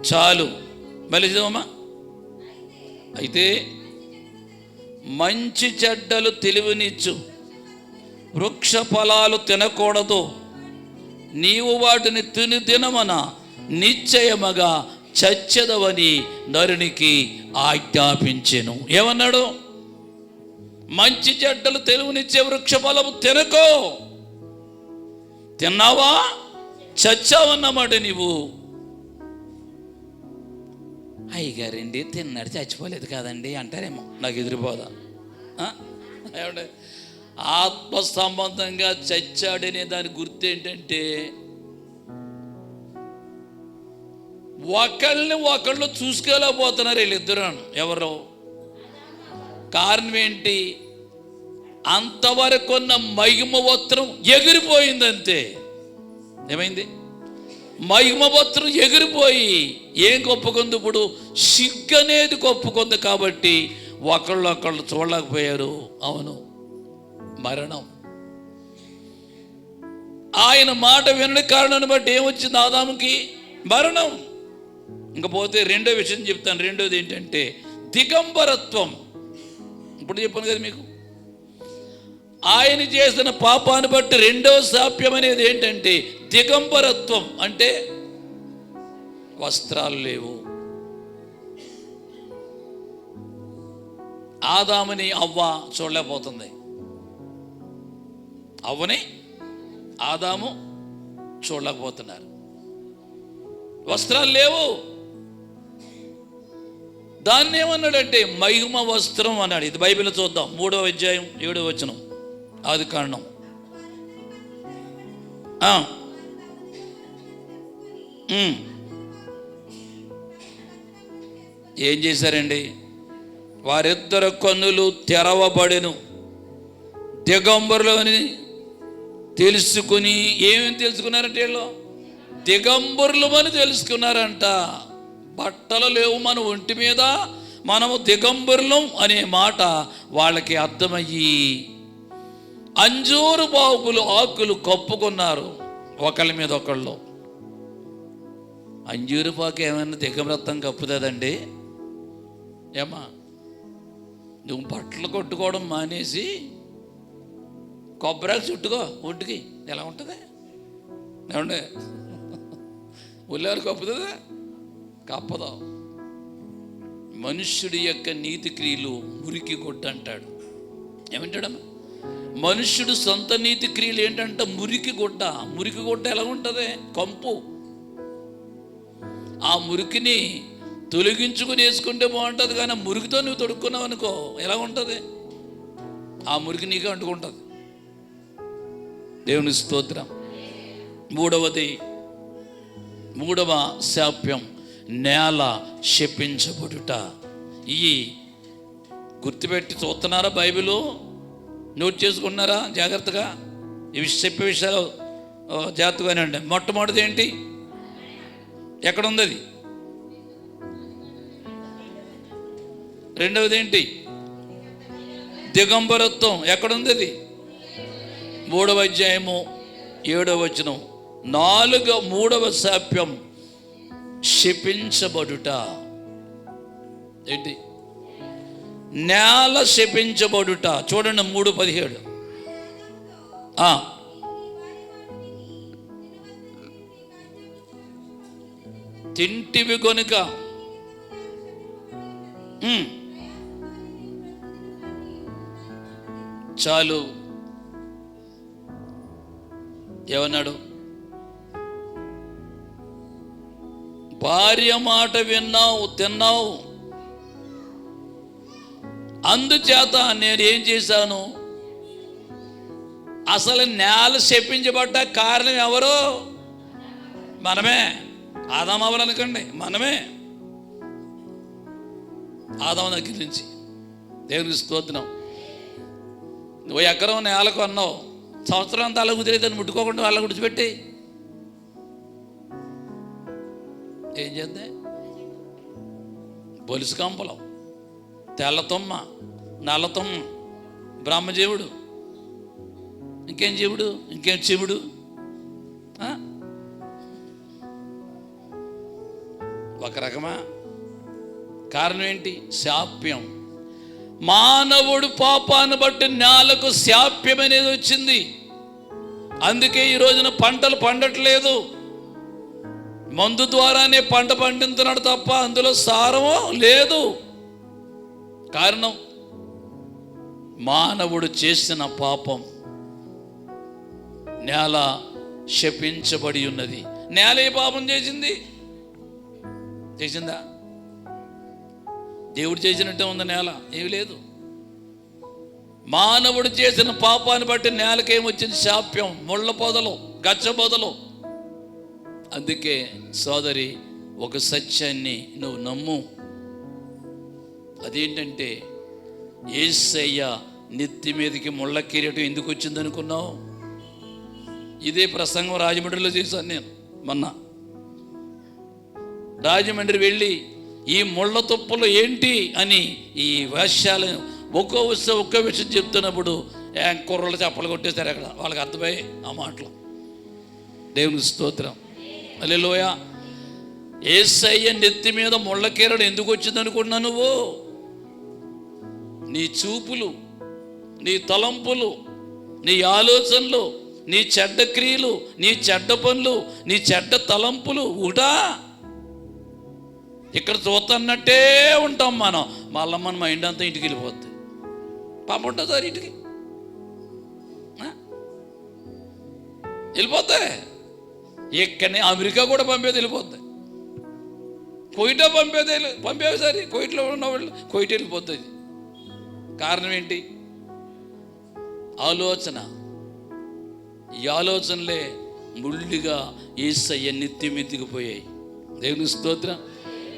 చాలు, మళ్ళీ చదవమ్మా. అయితే మంచి చెడ్డలు తెలివినిచ్చు వృక్ష ఫలాలు తినకూడదు, నీవు వాటిని తినమన నిశ్చయముగా చచ్చెదవని నరునికి ఆజ్ఞాపించెను. ఏమన్నాడు? మంచి చెడ్డలు తెలివినిచ్చే వృక్ష ఫలము తినకో. తిన్నావా చచ్చావన్నమాట నీవు. అయ్యగారండి తిన్నాడు చచ్చిపోలేదు కాదండి అంటారేమో, నాకు ఎదురుపోదా. ఏమంటే ఆత్మ సంబంధంగా చచ్చాడనే దాని గుర్తు ఏంటంటే ఒకళ్ళు చూసుకోలేకపోతున్నారు వీళ్ళిద్దరు. ఎవరు? కారణం ఏంటి? అంతవరకున్న మహిమ వస్త్రం ఎగిరిపోయింది అంతే. ఏమైంది? మహిమ వస్త్రం ఎగిరిపోయి ఏం కప్పుకుంది? ఇప్పుడు సిగ్గు అనేది కప్పుకుంది. కాబట్టి ఒకళ్ళు చూడలేకపోయారు. అవును, మరణం. ఆయన మాట వినని కారణాన్ని బట్టి ఏమొచ్చింది? ఆదాముకి మరణం. ఇంకపోతే రెండో విషయం చెప్తాను. రెండోది ఏంటంటే దిగంబరత్వం. ఇప్పుడు చెప్పాను కదా మీకు, ఆయన చేసిన పాపాన్ని బట్టి రెండవ శాప్యం అనేది ఏంటంటే దిగంబరత్వం. అంటే వస్త్రాలు లేవు. ఆదాముని అవ్వ చూడలేకపోతుంది. అవ్వని ఆదాము చూడలేకపోతున్నారు. వస్త్రాలు లేవు. దాన్ని ఏమన్నాడంటే మహిమ వస్త్రం అన్నాడు. ఇది బైబిల్ చూద్దాం. 3వ అధ్యాయం 7వ వచనం, ఆదికాండం. ఏం చేశారండి? వారిద్దరు కన్నులు తెరవబడెను, దిగంబరులని తెలుసుకుని. ఏమేమి తెలుసుకున్నారంటే వీళ్ళు? దిగంబరులు అని తెలుసుకున్నారంట. బట్టలు లేవు మన ఒంటి మీద, మనము దిగంబరులం అనే మాట వాళ్ళకి అర్థమయ్యి అంజూరు బాకులు ఆకులు కప్పుకున్నారు ఒకళ్ళ మీద ఒకళ్ళు. అంజూరు పాకు ఏమైనా దిగంబరత్వం కప్పుతుందండి? ఏమా, నువ్వు బట్టలు కొట్టుకోవడం మానేసి కొబ్బరాకు చుట్టుకో ఒంటికి, ఎలా ఉంటుంది? ఏమండే, ఉల్లేరు కప్పుతుందా? కప్పదు. మనుష్యుడి యొక్క నీతి క్రియలు మురికి గుడ్డ అంటాడు. ఏమంటాడమ్మా? మనుష్యుడు సొంత నీతి క్రియలు ఏంటంట? మురికి గుడ్డ. మురికి గుడ్డ ఎలా ఉంటుంది? కంపు. ఆ మురికిని తొలగించుకుని వేసుకుంటే బాగుంటుంది. కానీ మురికితో నువ్వు తొడుక్కున్నావు అనుకో, ఎలా ఉంటుంది? ఆ మురికి నీకు అంటుకుంటుంది. దేవుని స్తోత్రం. మూడవ శాప్యం నేల శపించబడుట. ఇవి గుర్తుపెట్టి చూస్తున్నారా? బైబిలు నోట్ చేసుకున్నారా జాగ్రత్తగా? ఇవి చెప్పే విషయాలు జాగ్రత్తగానే ఉండే. మొట్టమొదటిది ఏంటి? ఎక్కడుంది అది? రెండవది ఏంటి? దిగంబరత్వం. ఎక్కడుంది అది? 3వ అధ్యాయము 7వ వచనం. 3వ శాప్యం శపించబడుట. ఏంటి? నేల శపించబడుట. చూడండి 3:17. తింటివి కొనుక చాలు. ఏమన్నాడు? భార్య మాట విన్నావు, తిన్నావు, అందుచేత నేను ఏం చేశాను? అసలు నేల శపించబడ్డ కారణం ఎవరు? మనమే. ఆదాము అవ్వాలనుకోండి, మనమే. ఆదాము దగ్గర నుంచి. దేవునికి స్తోత్రం. నువ్వు ఎకరం నేలకు అన్నావు, సంవత్సరం అంతా అలా కుదిరేదాన్ని ముట్టుకోకుండా అలా విడిచిపెట్టి ఏం చేద్దాం? బొలుసు కంపలం, తెల్లతొమ్మ, నల్లతొమ్మ, బ్రహ్మజీవుడు, ఇంకేం జీవుడు, ఇంకేం శివుడు. ఒక రకమా? కారణం ఏంటి? శాప్యం. మానవుడు పాపాన్ని బట్టి నేలకు శాప్యం అనేది వచ్చింది. అందుకే ఈ రోజున పంటలు పండట్లేదు. మందు ద్వారానే పంట పండిస్తున్నాడు తప్ప అందులో సారమో లేదు. కారణం మానవుడు చేసిన పాపం. నేల శపించబడి ఉన్నది. నేల ఏ పాపం చేసింది? చేసిందా? దేవుడు చేసినట్టే ఉంది నేల? ఏమి లేదు. మానవుడు చేసిన పాపాన్ని బట్టి నేలకేమొచ్చింది? శాప్యం, ముళ్ళ పొదలు, గచ్చ పొదలు. అందుకే సోదరి, ఒక సత్యాన్ని నువ్వు నమ్ము. అదేంటంటే యేసయ్య నెత్తి మీదకి ముళ్ళ కిరీటం ఎందుకు వచ్చింది అనుకున్నావు? ఇదే ప్రసంగం రాజమండ్రిలో చేశాను నేను మొన్న. రాజమండ్రి వెళ్ళి ఈ ముళ్ళ తుప్పలు ఏంటి అని ఈ వేష్యాలు ఒక్కో విషయం చెప్తున్నప్పుడు కుర్రలు చప్పలు కొట్టేశారు. అక్కడ వాళ్ళకి అర్థమయ్యి ఆ మాటలు. దేవుని స్తోత్రం, హల్లెలూయా. యేసయ్య నెత్తి మీద ముళ్ళ కిరీటం ఎందుకు వచ్చింది అనుకుంటున్నా నువ్వు? నీ చూపులు, నీ తలంపులు, నీ ఆలోచనలు, నీ చెడ్డ క్రియలు, నీ చెడ్డ పనులు, నీ చెడ్డ తలంపులు ఊటా ఇక్కడ చూస్తున్నట్టే ఉంటాం మనం. మళ్ళీ మన మైండ్ అంతా ఇంటికి వెళ్ళిపోద్ది. పంపుంటుంది సార్ ఇంటికి వెళ్ళిపోతాయి. ఇక్కడనే అమెరికా కూడా పంపేది వెళ్ళిపోద్ది. కోయిటా పంపేవి సరే కోయిట్లో ఉన్న వాళ్ళు కోయిట వెళ్ళిపోతుంది. కారణం ఏంటి? ఆలోచన. ఈ ఆలోచనలే ముళ్ళుగా యేసయ్య నెత్తిమెత్తికిపోయాయి. దేవుని స్తోత్రం.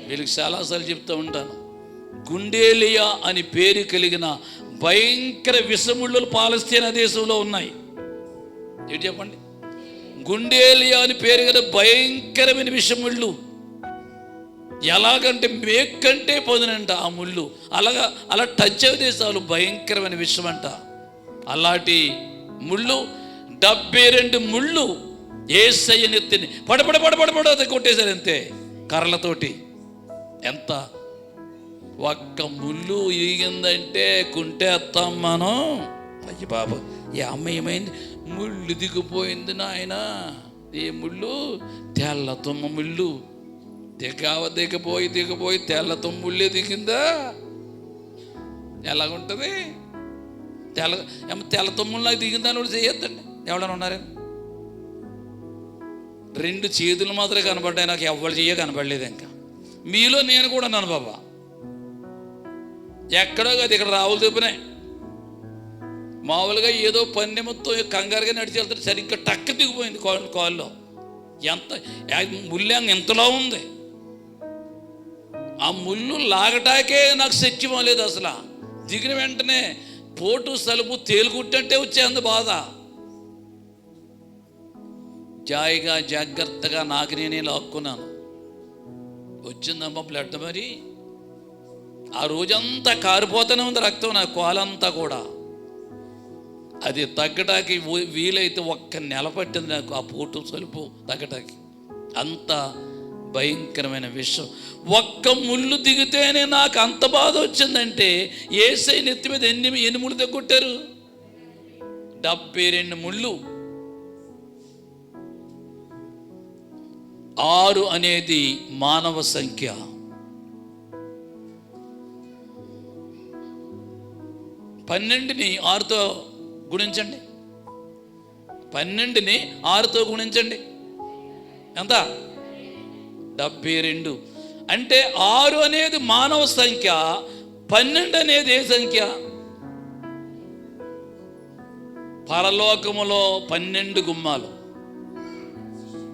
వీళ్ళకి చాలాసార్లు చెప్తూ ఉంటాను, గుండేలియా అని పేరు కలిగిన భయంకర విషముళ్ళు పాలస్తీనా దేశంలో ఉన్నాయి. ఏంటి చెప్పండి? గుండేలియా అని పేరు కలిగిన భయంకరమైన విషముళ్ళు. ఎలాగంటే మేకంటే పొందినంట ఆ ముళ్ళు. అలా టచ్ అయితే చాలు భయంకరమైన విషయం అంట. అలాంటి ముళ్ళు 72 ముళ్ళు యేసయ్య నెత్తిని పడపడ కొట్టేశారు అంతే, కర్రలతోటి. ఎంత ఒక్క ముళ్ళు ఇరిగిందంటే కుంటేస్తాం మనం. అయ్యి బాబు, ఈ అమ్మ ఏమైంది? ముళ్ళు దిగిపోయింది నాయన. ఈ ముళ్ళు తెల్ల తుమ్మ ముళ్ళు. దిగిపోయి తెల్ల తుమ్ముళ్ళే దిగిందా? ఎలాగుంటుంది? తెల్ల తుమ్ముళ్ళకి దిగిందని కూడా చేయొద్దండి. ఎవడన్నా ఉన్నారని 2 చేతులు మాత్రమే కనబడ్డాయి. నాకు ఎవరు చెయ్య కనబడలేదు. ఇంకా మీలో నేను కూడా అన్నాను బాబా, ఎక్కడో కాదు ఇక్కడ రావులు తెప్పినాయి. మామూలుగా ఏదో పని నిమిత్తం కంగారుగా నడిచి వెళ్తారు, సరిగ్గా టక్క దిగిపోయింది కాల్లో. ఎంత ముల్యాంగ ఎంతలా ఉంది. ఆ ముళ్ళు లాగటాకే నాకు సత్యం లేదు అసలు. దిగిన వెంటనే పోటు సలుపు తేలుకుంటే వచ్చేందు బాధ. జాగ్రత్తగా నాకు నేనే లాక్కున్నాను. వచ్చిందమ్మా బ్లడ్. మరి ఆ రోజంతా కారిపోతూనే ఉంది రక్తం, నా కాలంతా కూడా. అది తగ్గటానికి వీలైతే 1 నెల పట్టింది నాకు ఆ పోటు సలుపు తగ్గటానికి. అంత భయంకరమైన విషయం. 1 ముళ్ళు దిగితేనే నాకు అంత బాధ వచ్చిందంటే యేసయ్య నెత్తి మీద ఎన్ని ముళ్ళు తగ్గొట్టారు? 72 ముళ్ళు. 6 అనేది మానవ సంఖ్య. 12ని 6తో గుణించండి. 12ని 6తో గుణించండి. ఎంత? 72. అంటే 6 అనేది మానవ సంఖ్య, 12 అనేది ఏ సంఖ్య? పరలోకములో 12 గుమ్మాలు,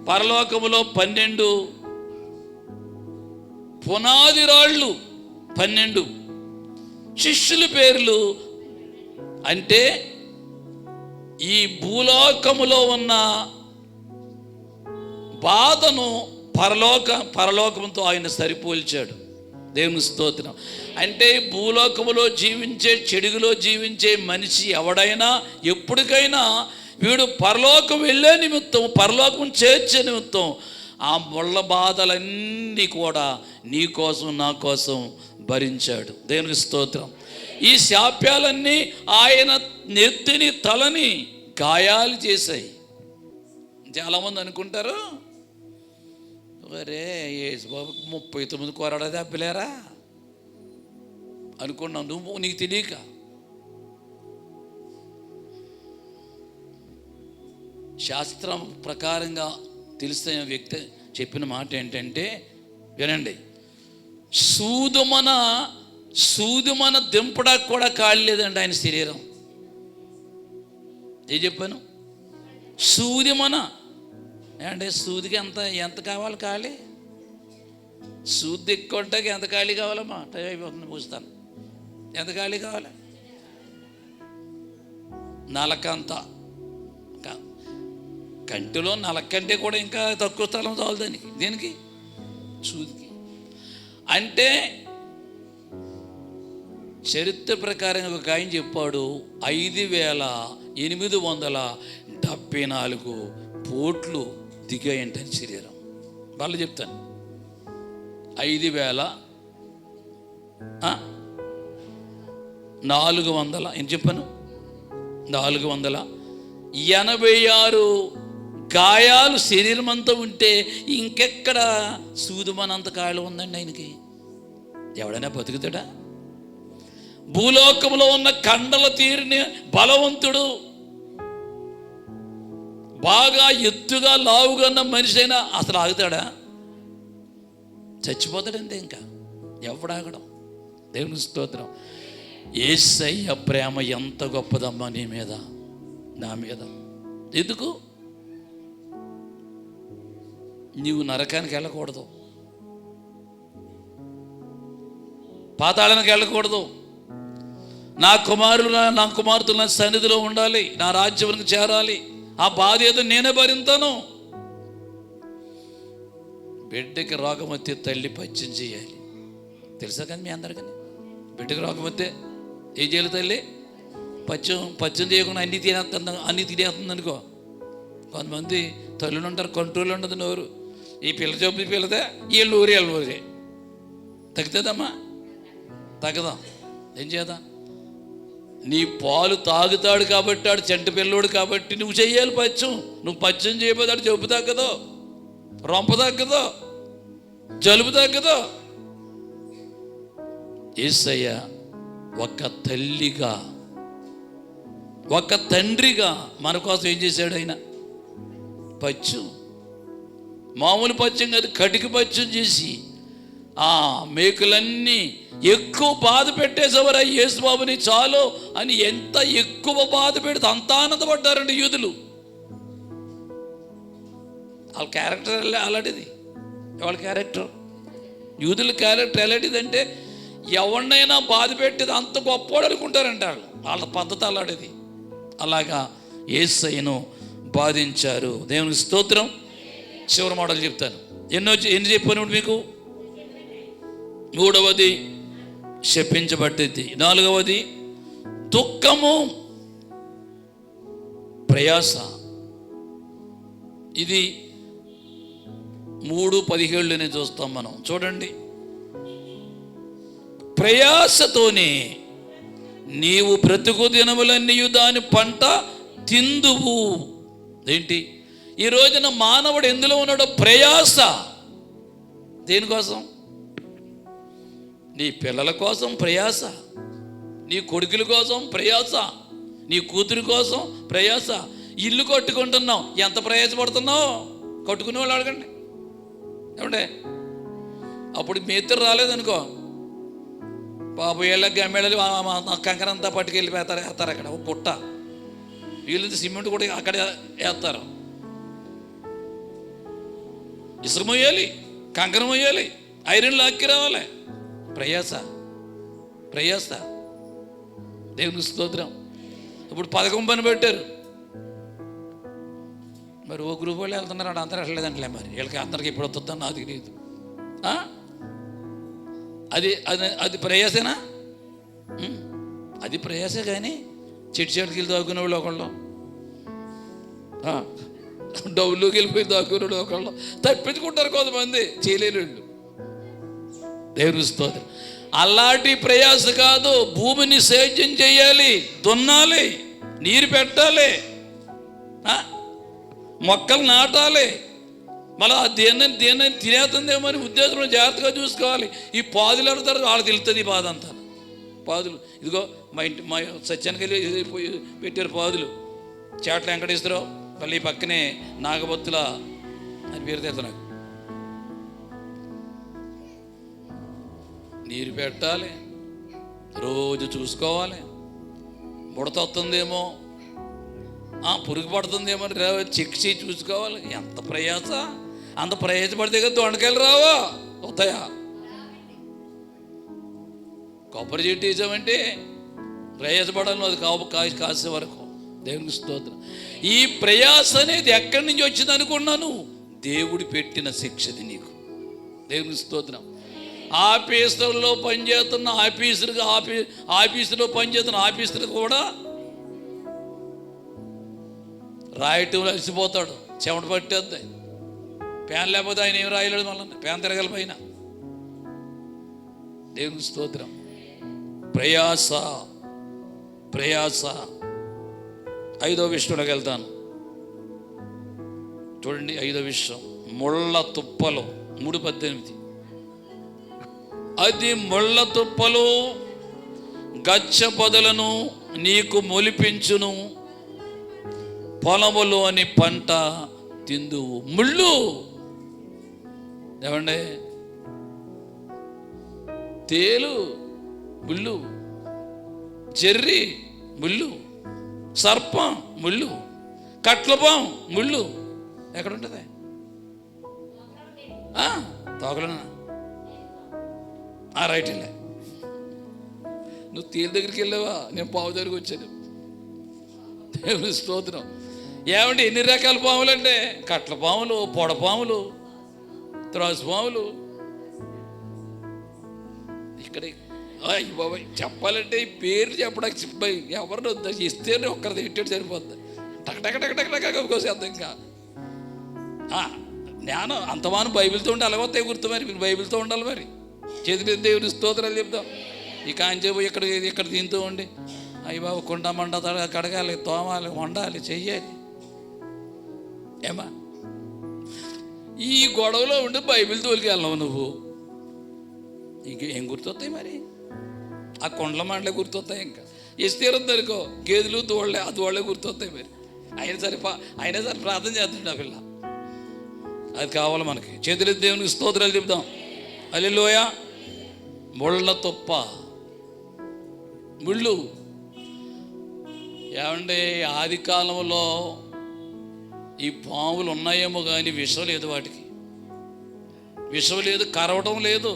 పరలోకములో 12 పునాది రాళ్ళు, 12 శిష్యుల పేర్లు. అంటే ఈ భూలోకములో ఉన్న బాధను పరలోకంతో ఆయన సరిపోల్చాడు. దేవుని స్తోత్రం. అంటే భూలోకములో జీవించే, చెడుగులో జీవించే మనిషి ఎవడైనా ఎప్పటికైనా వీడు పరలోకం వెళ్ళే నిమిత్తం, పరలోకం చేర్చే నిమిత్తం ఆ ముళ్ళ బాధలన్నీ కూడా నీ కోసం నా కోసం భరించాడు. దేవుని స్తోత్రం. ఈ శాప్యాలన్నీ ఆయన నెత్తిని తలని గాయాలు చేశాయి. చాలామంది అనుకుంటారు, అరే యేసుబాబుకి 39 కొరడా దెబ్బలేరా అనుకున్నావు. నువ్వు నీకు తెలియక. శాస్త్రం ప్రకారంగా తెలిసిన వ్యక్తి చెప్పిన మాట ఏంటంటే, వినండి, సూదుమన దింపడానికి కూడా ఖాళీ లేదండి ఆయన శరీరం. ఏం చెప్పాను? సూదిమన అంటే సూదికి ఎంత కావాలి ఖాళీ? సూది ఎక్కుంటాకి ఎంత ఖాళీ కావాలమ్మా? టైం అయిపోతుంది, పూస్తాను. ఎంత ఖాళీ కావాలి? నలకంత. కంటిలో నలకంటే కూడా ఇంకా తక్కువ స్థలం చాలు దానికి. దేనికి? సూదికి. అంటే చరిత్ర ప్రకారంగా ఒక ఆయన చెప్పాడు, 5874 పోట్లు దిగాయంటని శరీరం. వాళ్ళు చెప్తాను 5400 ఏం చెప్పాను, 486 గాయాలు శరీరం అంతా ఉంటే ఇంకెక్కడ సూదుమనంత గాయాలు ఉందండి ఆయనకి. ఎవడైనా బతుకుతాడా? భూలోకంలో ఉన్న కండల తీరిన బలవంతుడు, బాగా ఎత్తుగా లావుగా ఉన్న మనిషి అయినా అసలు ఆగుతాడా? చచ్చిపోతాడంతే. ఇంకా ఎవడాగడం. దేవుని స్తోత్రం. యేసయ్య ప్రేమ ఎంత గొప్పదమ్మా నీ మీద, నా మీద. ఎందుకు? నీవు నరకానికి వెళ్ళకూడదు, పాతాళానికి వెళ్ళకూడదు. నా కుమార్తెలు నా సన్నిధిలో ఉండాలి, నా రాజ్యానికి చేరాలి. ఆ బాధ ఏదో నేనే భరింతాను. బిడ్డకి రోగం వస్తే తల్లి పచ్చం చేయాలి. తెలుసా కానీ మీ అందరికీ? బిడ్డకి రోగం వస్తే ఏం చేయాలి తల్లి? పచ్చం చేయకుండా అన్నీ తినేస్తుంది అనుకో. కొంతమంది తల్లులు ఉంటారు, కంట్రోల్ ఉండదు నోరు. ఈ పిల్ల చూపు పిల్లదే, వీళ్ళు ఊరే తగ్గుతుందమ్మా, తగ్గదాం. ఏం చేద్దాం? నీ పాలు తాగుతాడు కాబట్టి, ఆడు చెంట పిల్లోడు కాబట్టి నువ్వు చెయ్యాలి పచ్చం. నువ్వు పచ్చం చేయబోతే ఆడు జబ్బు తగ్గదు, రొంప తగ్గదు, జలుబు తగ్గదు. యేసయ్య ఒక తల్లిగా, ఒక తండ్రిగా మన కోసం ఏం చేశాడు ఆయన? పచ్చం. మామూలు పచ్చం కాదు, కటిక పచ్చం చేసి ఆ మేకులన్నీ ఎక్కువ బాధ పెట్టేసేవారు యేసుబాబుని చాలు అని. ఎంత ఎక్కువ బాధ పెడితే అంత ఆనందపడ్డారండి యూదులు. వాళ్ళ క్యారెక్టర్ అలాంటిది. వాళ్ళ క్యారెక్టర్, యూదుల క్యారెక్టర్ ఎలాంటిదంటే ఎవరినైనా బాధ పెట్టేది అంత గొప్పవాడు అనుకుంటారంట. వాళ్ళ పద్ధతి అలాంటిది. అలాగా యేసయ్యను బాధించారు. దేవునికి స్తోత్రం. చివరి మాటలు చెప్తాను. ఎన్ని చెప్పాను మీకు? 3వది శపించబడ్డది. 4వది దుఃఖము, ప్రయాస. ఇది 3:17 చూస్తాం మనం. చూడండి, ప్రయాసతోనే నీవు బ్రతుకు దినములన్నీ దాని పంట తిందువు. ఏంటి ఈ రోజున మానవుడు ఎందులో ఉన్నాడో? ప్రయాస. దేనికోసం? నీ పిల్లల కోసం ప్రయాస, నీ కొడుకుల కోసం ప్రయాస, నీ కూతురి కోసం ప్రయాస. ఇల్లు కట్టుకుంటున్నావు, ఎంత ప్రయాసపడుతున్నావు? కట్టుకునే వాళ్ళు అడగండి. ఏమంటే అప్పుడు మీ ఇద్దరు రాలేదనుకో, పాప ఏళ్ళకి గమ్మెళ్ళి కంకరంతా పట్టుకెళ్ళి వేస్తారు అక్కడ ఒక పుట్ట. వీళ్ళది సిమెంట్ కూడా అక్కడ వేస్తారు. ఇసుక మొయ్యాలి, కంకర మొయ్యాలి, ఐరన్ లాక్కి రావాలి. ప్రయాస. దేవునికి స్తోత్రం. ఇప్పుడు 11 పని పెట్టారు. మరి ఓ గ్రూప్ వాళ్ళు వెళ్తున్నారు, అందరూ వెళ్ళలేదంటలే. మరి వీళ్ళకి అందరికి ఎప్పుడు వస్తుందని నాకు తెలియదు. అది ప్రయాసేనా? అది ప్రయాసే. కానీ చెట్టుకి వెళ్ళి దాక్కునే వాళ్ళు ఒకళ్ళు, డబ్బులోకి వెళ్ళిపోయి దాక్కునే వాళ్ళు ఒకళ్ళు, తప్పించుకుంటారు కొంతమంది, చేయలేని వాళ్ళు. దేవుని స్తోత్రం. అలాంటి ప్రయాస కాదు. భూమిని సేద్యం చేయాలి, దున్నాలి, నీరు పెట్టాలి, మొక్కలు నాటాలి. మళ్ళీ దేన్ని తినేస్తుందేమో అని ఉద్దేశంలో జాగ్రత్తగా చూసుకోవాలి. ఈ పాదులు వెళ్తారు, వాళ్ళకి వెళ్తుంది ఈ బాధ అంతా. పాదులు ఇదిగో మా సత్యానికి వెళ్ళి పెట్టారు పాదులు. చాట్ల వెంకటేశ్వరరావు మళ్ళీ పక్కనే నాగబొత్తుల అని పేరు తెస్తా. నాకు నీరు పెట్టాలి, రోజు చూసుకోవాలి. ముడత వస్తుందేమో, పురుగు పడుతుందేమో చెక్ చేసి చూసుకోవాలి. ఎంత ప్రయాస! అంత ప్రయాసపడితే కదా దొండకాయలు రావా, వస్తాయా? కొబ్బరి చెట్టు వేసామంటే ప్రయాసపడాలి, అది కాసే వరకు. దేవునికి స్తోత్రం. ఈ ప్రయాస అనేది ఎక్కడి నుంచి వచ్చింది అనుకున్నాను? దేవుడు పెట్టిన శిక్షది నీకు. దేవునికి స్తోత్రం. ఆఫీసులో పనిచేస్తున్న ఆఫీసులో పనిచేస్తున్న ఆఫీసర్ కూడా రాయటంలో అలసిపోతాడు, చెమట పట్టేద్ది. ఫ్యాన్ లేకపోతే ఆయన ఏం రాయలేడు, మళ్ళీ ఫ్యాన్ తిరగల పైన. దేవుని స్తోత్రం. ప్రయాస ప్రయాస. 5వ విషయంలోకి వెళ్తాను చూడండి. 5వ విషయం, ముళ్ళ తుప్పలు. 3:18. అది ముళ్ళ తుప్పలు గచ్చ పొదలను నీకు మొలిపించును, పొలములోని పంట తిందువు. ముళ్ళు ఏమండి, తేలు ముళ్ళు, జర్రి ముళ్ళు, సర్పం ముళ్ళు, కట్లపాం ముళ్ళు. ఎక్కడ ఉంటుంది? తోకలనా? రైట్ వెళ్ళా. నువ్వు తేలి దగ్గరికి వెళ్ళావా? నేను పావు దగ్గరికి వచ్చాను. దేవుని స్తోత్రం. ఏమంటే ఎన్ని రకాల పాములు అంటే, కట్ల పాములు, పొడపాములు, త్రాసు పాములు. ఇక్కడ బాబాయ్ చెప్పాలంటే ఈ పేరు చెప్పడానికి ఎవరిని ఇస్తేనే ఒక్కరిది ఇట్టే సరిపోద్ది. టక్ ఇంకా జ్ఞానం అంతమానం బైబిల్తో ఉండి అలాగొత్తే గుర్తు. మరి మీరు బైబిల్తో ఉండాలి. మరి చేతి దేవుని స్తోత్రాలు చెప్తాం. ఈ కాంచేపు ఇక్కడ తింటూ ఉండి అయ్యి బాబు కుండ మండ కడగాలి, తోమాలి, వండాలి, చెయ్యాలి. ఏమా ఈ గొడవలో ఉండి బైబిల్ తోలికి వెళ్ళవు నువ్వు. ఇంకేం గుర్తొస్తాయి మరి? ఆ కొండల మండలే గుర్తొస్తాయి. ఇంకా ఇస్తీరం దొరికో గేదెలు తోళ్ళే, ఆ తోళ్ళే గుర్తొస్తాయి. మరి అయినా సరే ప్రార్థన చేస్తుండే ఆ పిల్ల. అది కావాలి మనకి. చేతులు దేవునికి స్తోత్రాలు చెప్తాం. హల్లెలూయా. ముళ్ళ తుప్ప, ముళ్ళు. ఏమంటే ఆది కాలంలో ఈ పాములు ఉన్నాయేమో కానీ విషం లేదు వాటికి. విషం లేదు, కరవడం లేదు.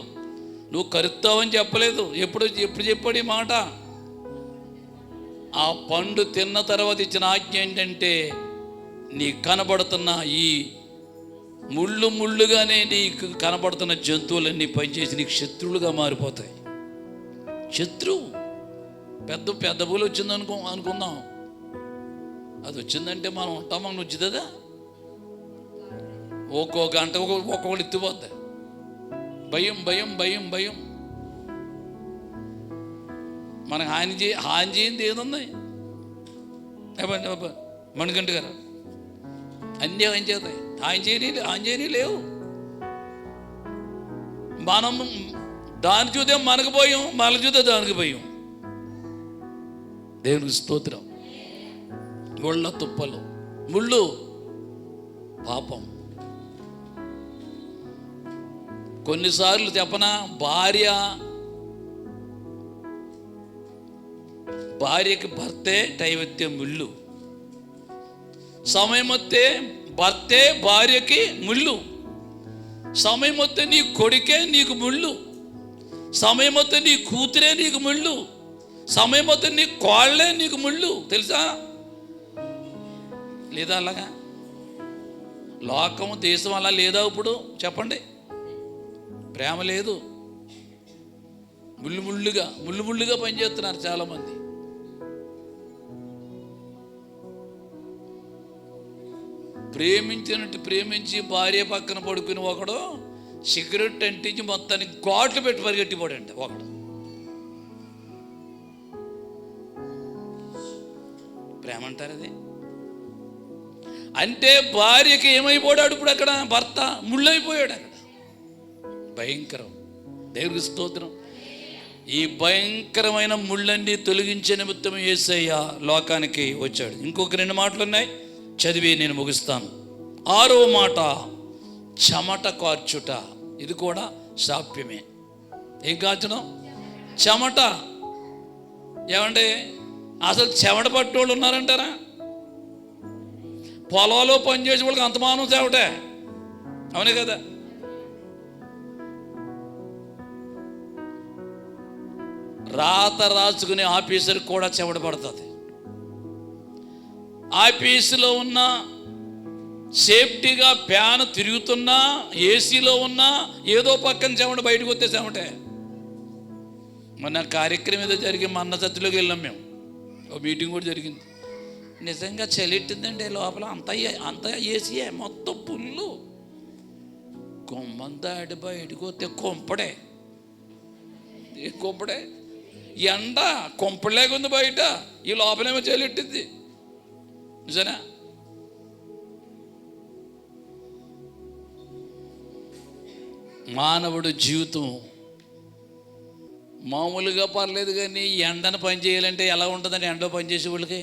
నువ్వు కరుస్తావని చెప్పలేదు. ఎప్పుడు చెప్పాడు ఈ మాట? ఆ పండు తిన్న తర్వాత ఇచ్చిన ఆజ్ఞ ఏంటంటే, నీ కనబడుతున్న ఈ ముళ్ళుగానే నీకు కనబడుతున్న జంతువులన్నీ పనిచేసి నీకు శత్రువులుగా మారిపోతాయి. శత్రువు పెద్ద పూలు వచ్చింది అనుకుందాం. అది వచ్చిందంటే మనం ఉంటాం, మనకు వచ్చిందా? ఒక్కో గంట ఒక్కొక్కటి ఎత్తిపోద్ది. భయం భయం భయం భయం. మనకు హాని చేయింది ఏదుంది? మణికంఠ గారు అన్నీ ఆయన చేస్తాయి. ఆయన చేయని లేవు. మనం దాన్ని చూస్తే మనకు భయం, మనకు చూస్తే దానికి భయం. దేవునికి స్తోత్రం. ముళ్ళ తుప్పలు, ముళ్ళు పాపం. కొన్నిసార్లు చెప్పనా, భార్యకి భర్తే టైవత్తే ముళ్ళు. సమయం వస్తే భర్తే భార్యకి ముళ్ళు. సమయం వస్తే నీ కొడుకే నీకు ముళ్ళు. సమయం వస్తే నీ కూతురే నీకు ముళ్ళు. సమయం వస్తే నీ కోళ్ళే నీకు ముళ్ళు. తెలుసా లేదా? అలాగా లోకము దేశం అలా లేదా? ఇప్పుడు చెప్పండి. ప్రేమ లేదు, ముళ్ళుగా పనిచేస్తున్నారు చాలామంది. ప్రేమించి భార్య పక్కన పడుకుని ఒకడు సిగరెట్ అంటించి మొత్తానికి ఘాట్లు పెట్టి పరిగెట్టిపోడండి ఒకడు. ప్రేమ అంటారు అది. అంటే భార్యకి ఏమైపోయాడు ఇప్పుడు? అక్కడ భర్త ముళ్ళైపోయాడు అక్కడ. భయంకరం. దేవునికి స్తోత్రం. ఈ భయంకరమైన ముళ్ళన్నీ తొలగించే నిమిత్తం యేసయ్య లోకానికి వచ్చాడు. ఇంకొక 2 మాటలు ఉన్నాయి, చదివి నేను ముగిస్తాను. 6వ మాట, చెమట కార్చుట. ఇది కూడా శాప్యమే. ఏం కార్చడం? చెమట. ఏమంటే అసలు చెమట పట్టేవాళ్ళు ఉన్నారంటారా? పొలంలో పనిచేసే వాళ్ళకి అంతమానం చెమటే. అవునే కదా? రాత రాసుకునే ఆఫీసర్కి కూడా చెమట పడుతుంది. ఆఫీసులో ఉన్న సేఫ్టీగా ఫ్యాన్ తిరుగుతున్నా, ఏసీలో ఉన్నా ఏదో పక్కన చెమట బయటకు వస్తే చెమటే. మొన్న కార్యక్రమం ఏదో జరిగి మా అన్న చర్చిలోకి వెళ్ళాం మేము. ఒక మీటింగ్ కూడా జరిగింది. నిజంగా చలిట్టిందండి లోపల. అంతా ఏసీయే, మొత్తం పుల్లు. కొమ్మంతా అడి బయటకు వస్తే కొంపడే. ఏ కొంపడే? ఎండ కొంపలేకుంది బయట, ఈ లోపలేమో చలిట్టింది. నిజనా? మానవుడు జీవితం మామూలుగా పర్లేదు, కానీ ఎండను పని చేయాలంటే ఎలా ఉంటుందండి? ఎండలో పని చేసే వాళ్ళకి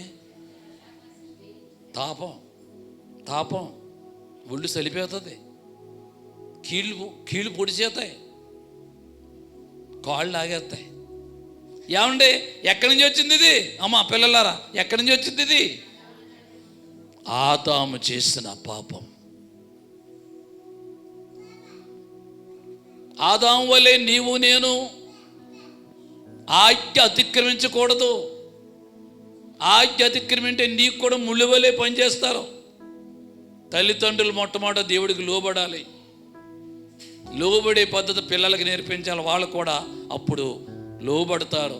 తాపం ఒళ్ళు చలిపోతుంది, కీళ్ళు పొడిచేస్తాయి, కాళ్ళు లాగేస్తాయి. ఏమండి ఎక్కడి నుంచి వచ్చింది ఇది? అమ్మ పిల్లలారా, ఎక్కడి నుంచి వచ్చింది ఇది? ఆదాము చేసిన పాపం. ఆదాము వలె నీవు నేను ఆజ్ఞ అతిక్రమించకూడదు. ఆజ్ఞ అతిక్రమింటే నీకు కూడా ముళ్ళు వలె పనిచేస్తారు. తల్లిదండ్రులు మొట్టమొదట దేవుడికి లోబడాలి. లోబడే పద్ధతి పిల్లలకి నేర్పించాలి. వాళ్ళు కూడా అప్పుడు లోబడతారు.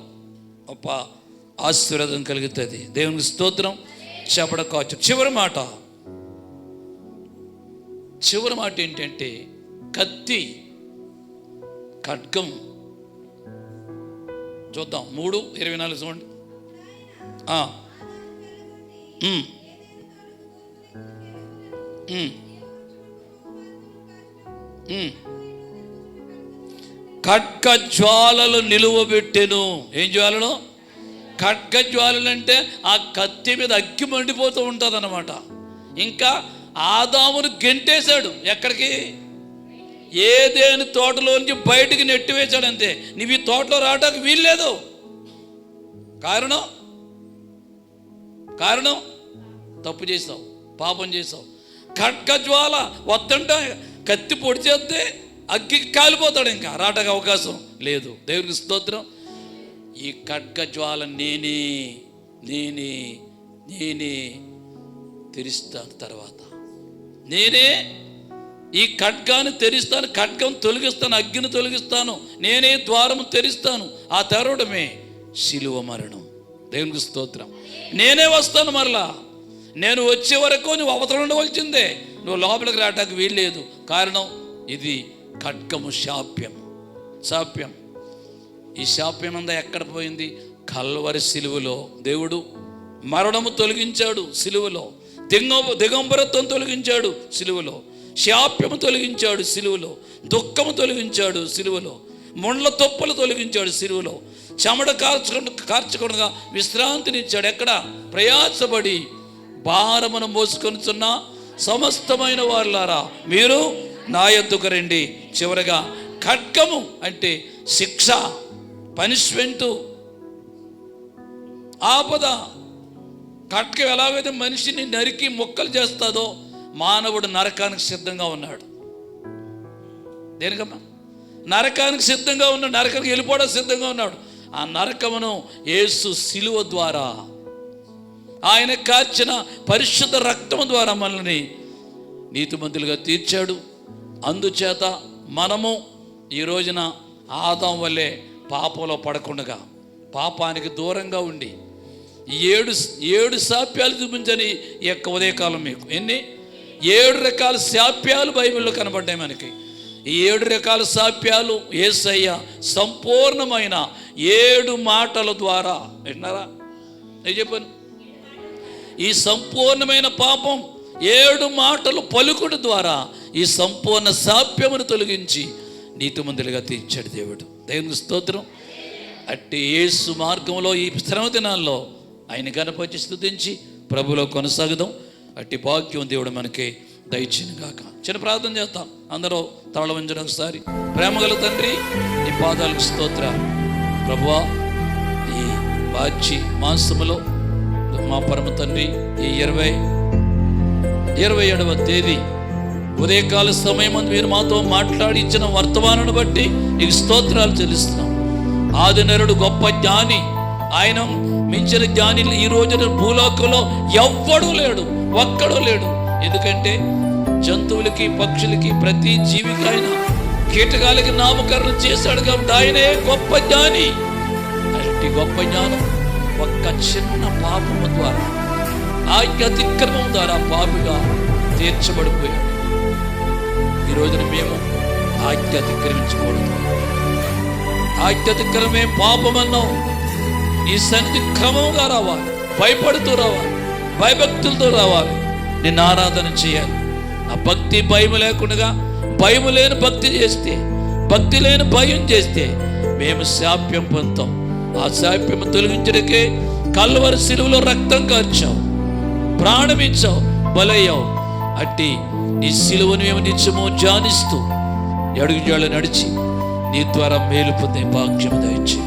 అప్ప ఆశీర్వాదం కలుగుతుంది. దేవునికి స్తోత్రం. చెప్పడకావచ్చు. చివరి మాట ఏంటంటే కత్తి, ఖడ్గం. చూద్దాం 3:24 చూడండి. ఖడ్గ జ్వాలలు నిలువబెట్టెను. ఏం జ్వాలలు? ఖడ్గ జ్వాలలు అంటే ఆ కత్తి మీద అగ్గి మండిపోతూ ఉంటుంది అన్నమాట. ఇంకా ఆదామును గెంటేశాడు. ఎక్కడికి? ఏదేని తోటలోంచి బయటికి నెట్టివేశాడు. అంతే. నువ్వు ఈ తోటలో రావడానికి వీల్లేదు. కారణం తప్పు చేసావు, పాపం చేసావు. ఖడ్గ జ్వాల వద్దంటే కత్తి పొడి చేస్తే అగ్గికి కాలిపోతాడు. ఇంకా రావడానికి అవకాశం లేదు. దేవునికి స్తోత్రం. ఈ ఖడ్గ జ్వాల నేనే తెరిస్తాను. తర్వాత నేనే ఈ ఖడ్గాన్ని తెరిస్తాను, ఖడ్గం తొలగిస్తాను, అగ్గిని తొలగిస్తాను, నేనే ద్వారము తెరిస్తాను. ఆ తెరవడమే శిలువ మరణం. దేవునికి స్తోత్రం. నేనే వస్తాను. మరలా నేను వచ్చే వరకు నువ్వు అవతల ఉండవలసిందే. నువ్వు లోపలికి రావడానికి వీల్లేదు. కారణం ఇది ఖడ్గము, శాప్యం. ఈ శాప్యం అంతా ఎక్కడ పోయింది? కల్వరి సిలువలో దేవుడు మరణము తొలగించాడు. సిలువలో దిగంబరత్వం తొలగించాడు. సిలువలో శాప్యము తొలగించాడు. సిలువలో దుఃఖము తొలగించాడు. సిలువలో ముండ్ల తొప్పలు తొలగించాడు. సిలువలో చెమట కార్చకుండా విశ్రాంతినిచ్చాడు. ఎక్కడ? ప్రయాసపడి భారమును మోసుకొనుచున్న సమస్తమైన వారులారా మీరు నా యొద్దకు రండి. చివరగా ఖడ్గము అంటే శిక్ష, పనిష్మెంటు, ఆపద. ఖడ్గం ఎలాగైతే మనిషిని నరికి ముక్కలు చేస్తుందో మానవుడు నరకానికి సిద్ధంగా ఉన్నాడు. దేనికమ్మా? నరకానికి సిద్ధంగా ఉన్నాడు. నరకానికి వెళ్ళిపోవడానికి సిద్ధంగా ఉన్నాడు. ఆ నరకమును యేసు శిలువ ద్వారా, ఆయన కార్చిన పరిశుద్ధ రక్తము ద్వారా మనల్ని నీతిమంతులుగా తీర్చాడు. అందుచేత మనము ఈ రోజున ఆదాము వల్లే పాపంలో పడకుండా, పాపానికి దూరంగా ఉండి 7 శాప్యాలు చూపించని ఈ యొక్క ఉదయకాలం మీకు 7 రకాల శాప్యాలు బైబిల్లో కనబడ్డాయి మనకి. ఈ 7 రకాల శాప్యాలు యేసయ్య సంపూర్ణమైన 7 మాటల ద్వారా, విన్నారా? నేను చెప్పాను. ఈ సంపూర్ణమైన పాపం 7 మాటలు పలుకుడు ద్వారా ఈ సంపూర్ణ శాప్యమును తొలగించి నీతిమంతులుగా తీర్చాడు దేవుడు. దేవునికి స్తోత్రం. అట్టి యేసు మార్గంలో ఈ శ్రమ దినాల్లో ఆయన గణపతి స్తుతించి ప్రభులో కొనసాగుదాం. అట్టి భాగ్యం దేవుడు మనకి దయచేయును గాక. చిన్న ప్రార్థన చేస్తాం. అందరూ తల వంచండి ఒకసారి. ప్రేమగల తండ్రి, ఈ పాదాలకు స్తోత్ర. ప్రభువా, ఈ మార్చి మాసములో మా పరమ తండ్రి ఈ 27వ తేదీ ఉదయకాల సమయం మీరు మాతో మాట్లాడి ఇచ్చిన వర్తమానాన్ని బట్టి ఈ స్తోత్రాలు చెల్లిస్తున్నాం. ఆదినరుడు గొప్ప జ్ఞాని, ఆయన మించిన జ్ఞాని ఈ రోజున భూలోకంలో ఎవ్వడూ లేడు, ఒక్కడూ లేడు. ఎందుకంటే జంతువులకి, పక్షులకి, ప్రతి జీవికి ఆయన కీటకాలకి నామకరణం చేశాడు కాబట్టి ఆయనే గొప్ప జ్ఞాని. అట్టి గొప్ప జ్ఞానం ఒక్క చిన్న పాపము ద్వారా, ఆజ్ఞ అతిక్రమం ద్వారా పాపిగా తీర్చబడిపోయాడు. ఈ రోజున మేము ఆజ్ఞ అతిక్రమించకూడదు. ఆజ్ఞ అతిక్రమే పాపమన్నావు. నీ సన్నిధి క్రమంగా రావాలి, భయపడుతూ రావాలి, భయభక్తులతో రావాలి, నిన్ను ఆరాధన చేయాలి. ఆ భక్తి భయం లేకుండా, భయం లేని భక్తి చేస్తే, భక్తి లేని భయం చేస్తే మేము శాప్యం పొందుతాం. ఆ శాప్యం తొలగించడానికే కల్వరి శిలువలో రక్తం కార్చావు, ప్రాణమిచ్చావు, బలయ్యావు. అట్టి నీ శిలువను మేము నిత్యము ధ్యానిస్తూ అడుగుజాడలు నడిచి నీ ద్వారా మేలు పొందే భాగ్యము దయచి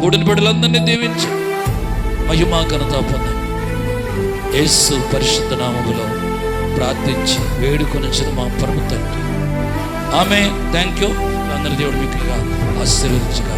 కూడిన బిడ్డలందరినీ దీవించి మహిమా ఘనత పొందండి. యేసు పరిశుద్ధ నామములో ప్రార్థించి వేడుకొనిచ్చిన మా పరమ తండ్రి. ఆమె. Thank you. అందరి దేవుడు మీకు ఆశీర్వదించుగా.